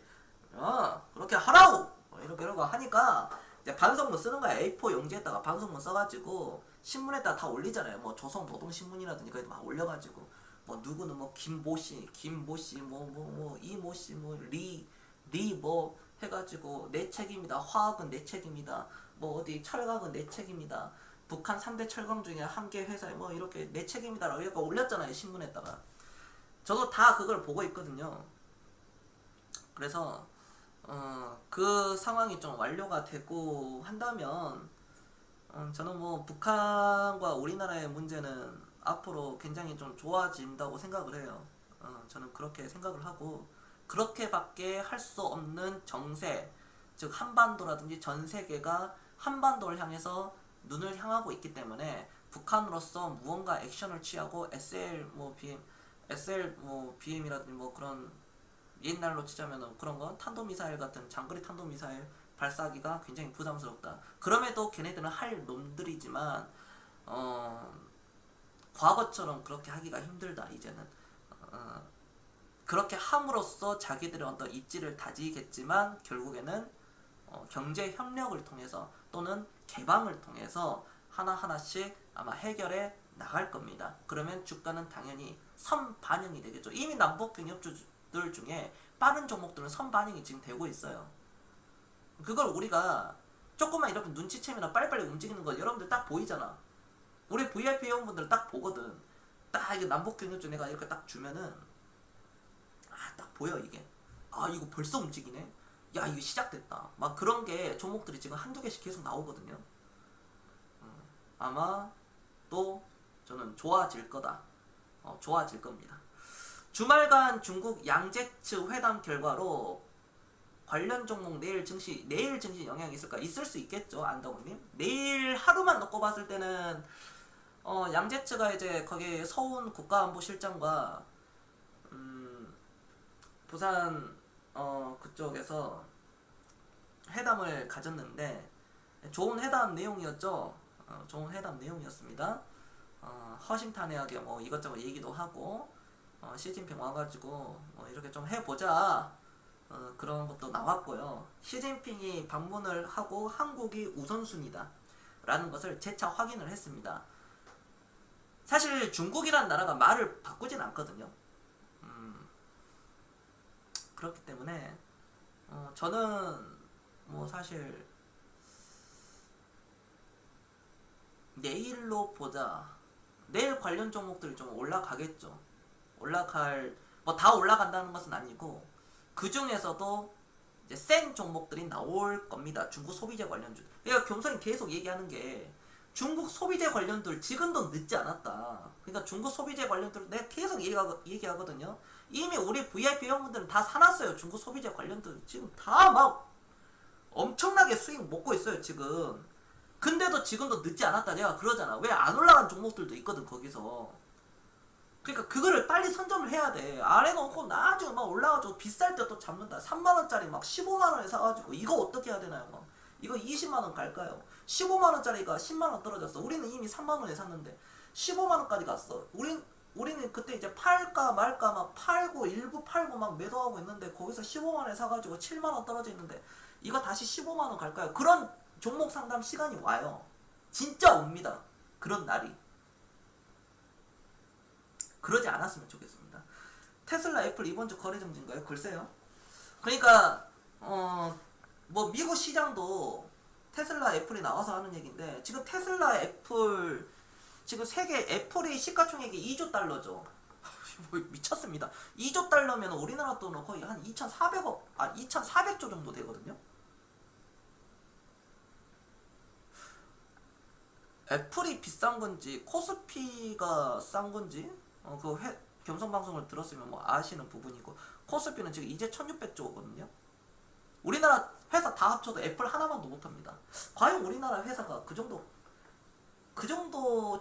그렇게 하라고 이러고 하니까 이제 반성문 쓰는 거야. A4 용지에다가 반성문 써가지고 신문에다가 다 올리잖아요. 뭐 조선노동신문이라든지 거기 막 올려가지고 뭐 누구는 뭐 김모씨 뭐 이모씨 뭐 리 뭐 해가지고 내 책임이다, 화학은 내 책임이다, 뭐 어디 철강은 내 책임이다, 북한 3대 철강 중에 한 개 회사에 뭐 이렇게 내 책임이다라고 이렇게 올렸잖아요, 신문에다가. 저도 다 그걸 보고 있거든요. 그래서 그 상황이 좀 완료가 되고 한다면 저는 뭐 북한과 우리나라의 문제는 앞으로 굉장히 좀 좋아진다고 생각을 해요. 저는 그렇게 생각을 하고, 그렇게밖에 할 수 없는 정세, 즉 한반도라든지 전 세계가 한반도를 향해서 눈을 향하고 있기 때문에 북한으로서 무언가 액션을 취하고 SLBM이라든지 뭐 그런, 옛날로 치자면 그런 건 탄도미사일 같은 장거리 탄도미사일 발사기가 굉장히 부담스럽다. 그럼에도 걔네들은 할 놈들이지만 과거처럼 그렇게 하기가 힘들다. 이제는 그렇게 함으로써 자기들의 어떤 입지를 다지겠지만 결국에는 경제 협력을 통해서 또는 개방을 통해서 하나하나씩 아마 해결해 나갈 겁니다. 그러면 주가는 당연히 선반영이 되겠죠. 이미 남북 경협주들 중에 빠른 종목들은 선반영이 지금 되고 있어요. 그걸 우리가 조금만 이렇게 눈치채면 빨리빨리 움직이는 거 여러분들 딱 보이잖아. 우리 VIP 회원분들 딱 보거든. 딱 이게 남북 경협주 내가 이렇게 딱 주면은 딱 보여 이게. 이거 벌써 움직이네. 야, 이거 시작됐다. 막 그런 게 종목들이 지금 한두 개씩 계속 나오거든요. 아마 또 저는 좋아질 거다. 좋아질 겁니다. 주말간 중국 양재츠 회담 결과로 관련 종목 내일 증시 영향이 있을까? 있을 수 있겠죠, 안덕우님. 내일 하루만 놓고 봤을 때는 양재츠가 이제 거기 서훈 국가안보실장과 부산 그쪽에서 회담을 가졌는데 좋은 회담 내용이었죠. 좋은 회담 내용이었습니다. 허심탄회하게 뭐 이것저것 얘기도 하고 시진핑 와가지고 뭐 이렇게 좀 해보자, 그런 것도 나왔고요. 시진핑이 방문을 하고 한국이 우선순위다 라는 것을 재차 확인을 했습니다. 사실 중국이란 나라가 말을 바꾸진 않거든요. 그렇기 때문에 저는 뭐 사실 내일로 보자. 내일 관련 종목들이 좀 올라가겠죠. 뭐 다 올라간다는 것은 아니고 그 중에서도 이제 센 종목들이 나올 겁니다. 중국 소비재 관련주. 그러니까 경선이 계속 얘기하는 게 중국 소비재 관련들 지금도 늦지 않았다. 그러니까 중국 소비재 관련들 내가 계속 얘기하거든요. 이미 우리 VIP 회원분들은 다 사놨어요. 중국 소비재 관련들 지금 다 막 엄청나게 수익 먹고 있어요 지금. 근데도 지금도 늦지 않았다 내가 그러잖아. 왜 안 올라간 종목들도 있거든 거기서. 그러니까 그거를 빨리 선점을 해야 돼. 아래 놓고 나중에 막 올라가지고 비쌀 때 또 잡는다. 3만원짜리 막 15만원에 사가지고 이거 어떻게 해야 되나요? 막 이거 20만원 갈까요? 15만원짜리가 10만원 떨어졌어. 우리는 이미 3만원에 샀는데 15만원까지 갔어. 우리는 그때 이제 팔까 말까 막 팔고 일부 팔고 막 매도하고 있는데 거기서 15만원에 사가지고 7만원 떨어져 있는데 이거 다시 15만원 갈까요? 그런 종목 상담 시간이 와요. 진짜 옵니다. 그런 날이. 그러지 않았으면 좋겠습니다. 테슬라, 애플 이번 주 거래 정지인가요? 글쎄요. 그러니까 뭐 미국 시장도 테슬라 애플이 나와서 하는 얘기인데 지금 테슬라 애플 지금 세계 애플의 시가총액이 2조 달러죠. 뭐 미쳤습니다. 2조 달러면 우리나라 돈은 거의 한 2,400억, 2,400조 정도 되거든요. 애플이 비싼 건지 코스피가 싼 건지 겸성방송을 들었으면 뭐 아시는 부분이고, 코스피는 지금 이제 1600조거든요. 우리나라 회사 다 합쳐도 애플 하나만도 못합니다. 과연 우리나라 회사가 그 정도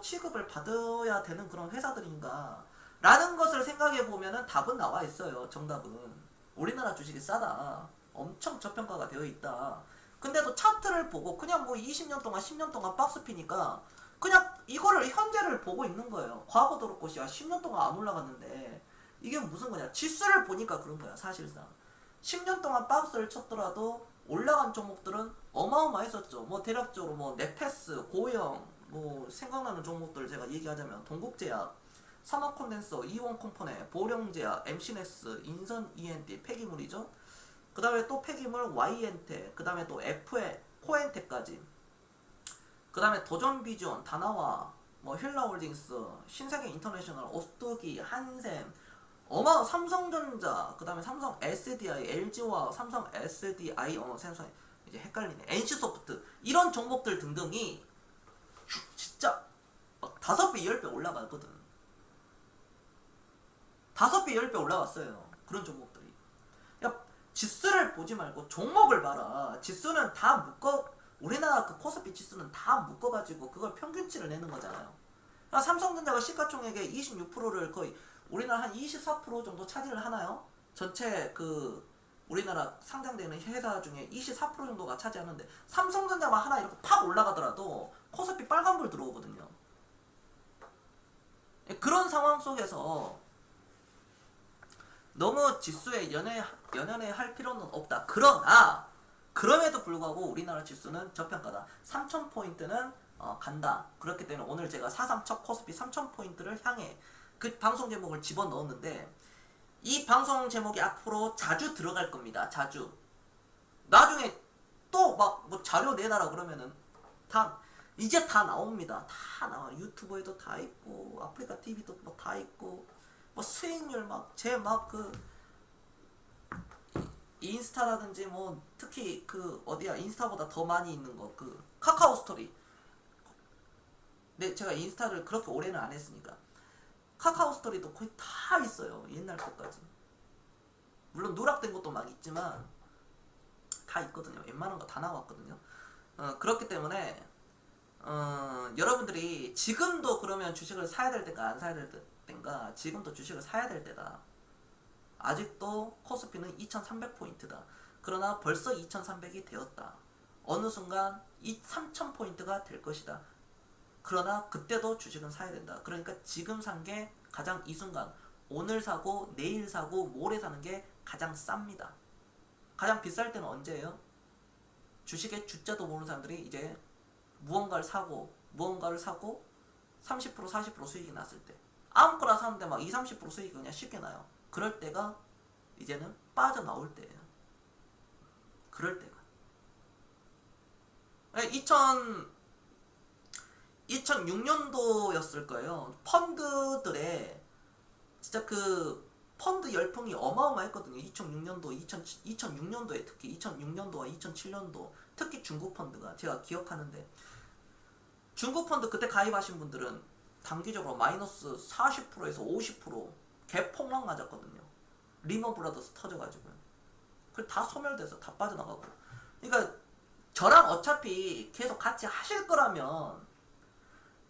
취급을 받아야 되는 그런 회사들인가 라는 것을 생각해 보면은 답은 나와 있어요. 정답은 우리나라 주식이 싸다, 엄청 저평가가 되어 있다. 근데도 차트를 보고 그냥 뭐 20년 동안 10년 동안 박스 피니까 그냥 이거를 현재를 보고 있는 거예요. 과거도 그렇고 10년 동안 안 올라갔는데 이게 무슨 거냐, 지수를 보니까 그런 거야. 사실상 10년 동안 박스를 쳤더라도 올라간 종목들은 어마어마했었죠. 뭐 대략적으로 뭐 네페스, 고영, 뭐 생각나는 종목들 제가 얘기하자면 동국제약, 산업콘덴서, 이원컴포네, 보령제약, MC넥스, 인선 ENT 폐기물이죠. 그 다음에 또 폐기물 Y엔테, 그 다음에 또 F에 코엔테까지, 그 다음에 도전비전, 다나와, 뭐 힐라홀딩스, 신세계 인터내셔널, 오스토기, 한샘, 삼성전자, 그 다음에 삼성 SDI, LG와 삼성 SDI, 삼성 이제 헷갈리네, NC소프트, 이런 종목들 등등이 진짜 막 5배, 10배 올라가거든. 5배, 10배 올라갔어요. 그런 종목들이. 야, 지수를 보지 말고 종목을 봐라. 지수는 다 우리나라 그 코스피 지수는 다 묶어가지고 그걸 평균치를 내는 거잖아요. 그러니까 삼성전자가 시가총액의 26%를 거의 우리나라 한 24% 정도 차지를 하나요? 전체 그 우리나라 상장되는 회사 중에 24% 정도가 차지하는데 삼성전자만 하나 이렇게 팍 올라가더라도 코스피 빨간불 들어오거든요. 그런 상황 속에서 너무 지수에 연연해 할 필요는 없다. 그러나 그럼에도 불구하고 우리나라 지수는 저평가다. 3000포인트는 간다. 그렇기 때문에 오늘 제가 4.3 첫 코스피 3000포인트를 향해 그 방송 제목을 집어넣었는데, 이 방송 제목이 앞으로 자주 들어갈 겁니다. 자주. 나중에 또 막 뭐 자료 내놔라 그러면은 이제 다 나옵니다. 다 나와. 유튜브에도 다 있고 아프리카 TV도 뭐 다 있고, 뭐 수익률 인스타라든지 뭐 특히 인스타보다 더 많이 있는 거 카카오 스토리. 근데 제가 인스타를 그렇게 오래는 안 했으니까 카카오 스토리도 거의 다 있어요. 옛날 것까지. 물론 누락된 것도 막 있지만 다 있거든요. 웬만한 거 다 나왔거든요. 그렇기 때문에 여러분들이 지금도 그러면 주식을 사야 될 때가 안 사야 될 때인가? 지금도 주식을 사야 될 때다. 아직도 코스피는 2300포인트다. 그러나 벌써 2300이 되었다. 어느 순간 3000포인트가 될 것이다. 그러나 그때도 주식은 사야 된다. 그러니까 지금 산 게 가장 이 순간, 오늘 사고 내일 사고 모레 사는 게 가장 쌉니다. 가장 비쌀 때는 언제예요? 주식의 주자도 모르는 사람들이 이제 무언가를 사고 30% 40% 수익이 났을 때, 아무거나 사는데 막 20-30% 수익이 그냥 쉽게 나요. 그럴 때가 이제는 빠져나올 때예요. 그럴 때가 2006년도였을 거예요. 펀드들의 진짜 그 펀드 열풍이 어마어마했거든요. 2006년도에 특히 2006년도와 2007년도 특히 중국 펀드가 제가 기억하는데, 중국 펀드 그때 가입하신 분들은 단기적으로 마이너스 40%에서 50% 개폭락 맞았거든요. 리먼 브라더스 터져가지고요. 그래 다 소멸돼서 다 빠져나가고. 그러니까 저랑 어차피 계속 같이 하실 거라면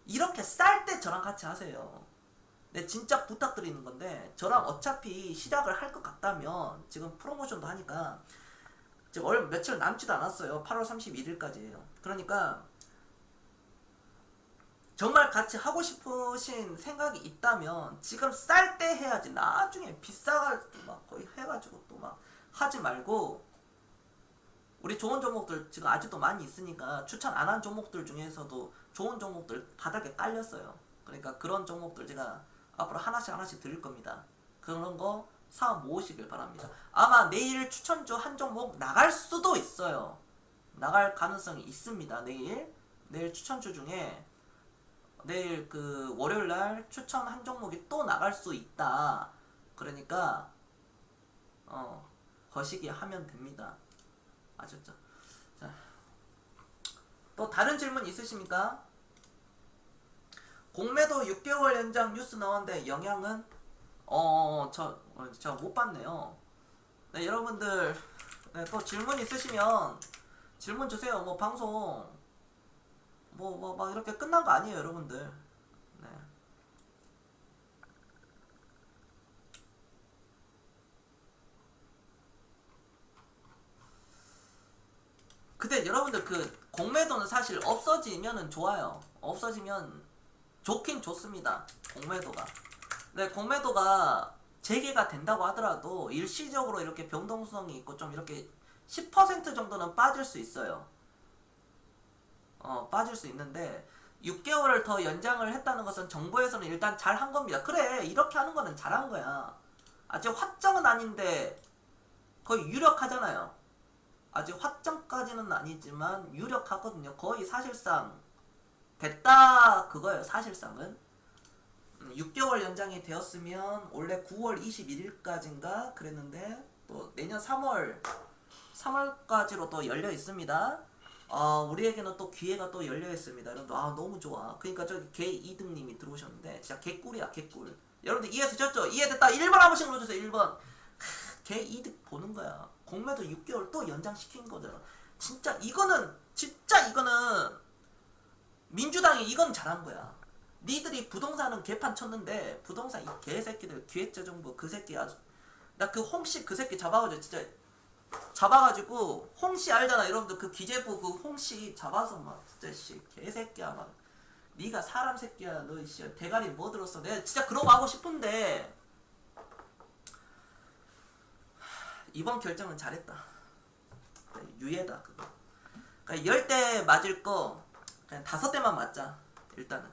이렇게 쌀 때 저랑 같이 하세요. 네, 진짜 부탁드리는 건데, 저랑 어차피 시작을 할 것 같다면 지금 프로모션도 하니까 지금 며칠 남지도 않았어요. 8월 31일까지예요. 그러니까 정말 같이 하고 싶으신 생각이 있다면 지금 쌀 때 해야지. 나중에 비싸가지고 막 거의 해가지고 또 막 하지 말고, 우리 좋은 종목들 지금 아직도 많이 있으니까 추천 안 한 종목들 중에서도 좋은 종목들 바닥에 깔렸어요. 그러니까 그런 종목들 제가 앞으로 하나씩 드릴 겁니다. 그런 거 사 모으시길 바랍니다. 아마 내일 추천주 한 종목 나갈 수도 있어요. 나갈 가능성이 있습니다. 내일 추천주 중에 내일 그 월요일날 추천 한 종목이 또 나갈 수 있다. 그러니까 거시기 하면 됩니다. 아셨죠? 자, 또 다른 질문 있으십니까? 공매도 6개월 연장 뉴스 나왔는데 영향은 저 못 봤네요. 네, 여러분들 네, 또 질문 있으시면 질문 주세요. 뭐 방송 막 이렇게 끝난 거 아니에요, 여러분들. 네. 근데 여러분들 그 공매도는 사실 없어지면은 좋아요. 없어지면 좋긴 좋습니다. 공매도가. 네, 공매도가 재개가 된다고 하더라도 일시적으로 이렇게 변동성이 있고 좀 이렇게 10% 정도는 빠질 수 있어요. 빠질 수 있는데 6개월을 더 연장을 했다는 것은 정부에서는 일단 잘 한 겁니다. 그래, 이렇게 하는 거는 잘한 거야. 아직 확정은 아닌데 거의 유력하잖아요. 아직 확정까지는 아니지만 유력하거든요. 거의 사실상 됐다 그거예요. 사실상은 6개월 연장이 되었으면 원래 9월 21일까지인가 그랬는데 또 내년 3월까지로 또 열려 있습니다. 우리에게는 또 기회가 또 열려 있습니다. 여러분들 너무 좋아. 그러니까 저기 개이등님이 들어오셨는데 진짜 개꿀이야, 개꿀. 여러분들 이해되셨죠? 이해됐다. 1번 한 번씩 눌러주세요. 1번. 개이득 보는 거야. 공매도 6개월 또 연장시킨 거잖아. 진짜 이거는 민주당이 이건 잘한 거야. 니들이 부동산은 개판 쳤는데 부동산 이 개새끼들 기획재정부 그 새끼 아주 나 그 홍씨 그 새끼 잡아가지고 진짜 잡아가지고 홍씨 알잖아 여러분들 그 기재부 그 홍씨 잡아서 막 진짜 씨 개새끼야 막 니가 사람 새끼야 너 씨 대가리 뭐 들었어 내가 진짜 그러고 하고 싶은데 이번 결정은 잘했다. 유예다 그거. 그러니까 10대 맞을 거 그냥 5대만 맞자 일단은.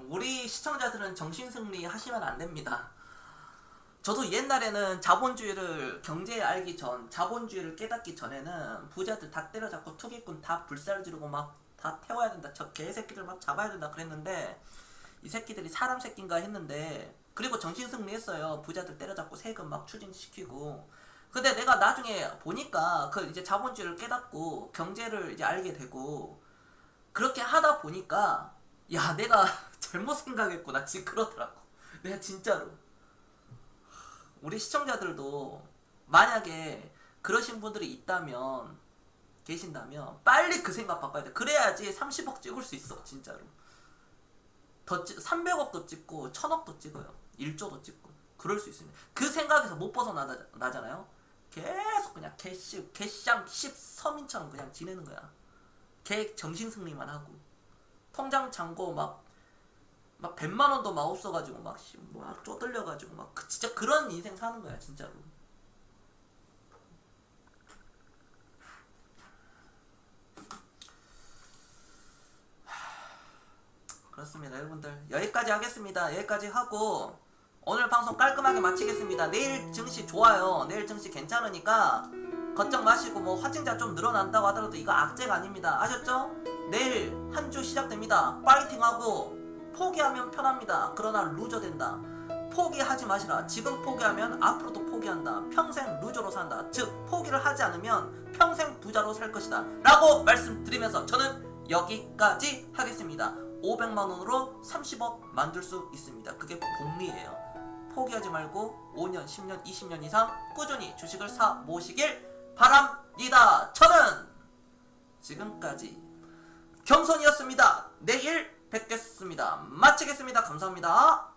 우리 시청자들은 정신승리 하시면 안 됩니다. 저도 옛날에는 자본주의를 경제 알기 전 자본주의를 깨닫기 전에는 부자들 다 때려잡고 투기꾼 다 불살 지르고 막 다 태워야 된다 저 개새끼들 막 잡아야 된다 그랬는데 이 새끼들이 사람 새끼인가 했는데 그리고 정신승리 했어요. 부자들 때려잡고 세금 막 추징시키고. 근데 내가 나중에 보니까 그 이제 자본주의를 깨닫고 경제를 이제 알게 되고 그렇게 하다 보니까 야 내가 잘못 생각했구나 지금 그러더라고. 내가 진짜로 우리 시청자들도 만약에 그러신 분들이 계신다면 빨리 그 생각 바꿔야 돼. 그래야지 30억 찍을 수 있어 진짜로. 300억도 찍고 1000억도 찍어요. 1조도 찍고 그럴 수 있습니다. 그 생각에서 못 벗어나잖아요. 계속 그냥 개쌍 10서민처럼 그냥 지내는 거야. 개 정신승리만 하고 통장 잔고 막 100만원도 막 없어가지고 막 쪼들려가지고 막 진짜 그런 인생 사는 거야 진짜로. 그렇습니다 여러분들. 여기까지 하겠습니다. 여기까지 하고 오늘 방송 깔끔하게 마치겠습니다. 내일 증시 좋아요. 내일 증시 괜찮으니까 걱정 마시고 뭐 확진자 좀 늘어난다고 하더라도 이거 악재가 아닙니다. 아셨죠? 내일 한 주 시작됩니다. 파이팅하고 포기하면 편합니다. 그러나 루저 된다. 포기하지 마시라. 지금 포기하면 앞으로도 포기한다. 평생 루저로 산다. 즉 포기를 하지 않으면 평생 부자로 살 것이다 라고 말씀드리면서 저는 여기까지 하겠습니다. 500만원으로 30억 만들 수 있습니다. 그게 복리예요. 포기하지 말고 5년, 10년, 20년 이상 꾸준히 주식을 사 모시길 바랍니다. 저는 지금까지 겸손이었습니다. 내일 뵙겠습니다. 마치겠습니다. 감사합니다.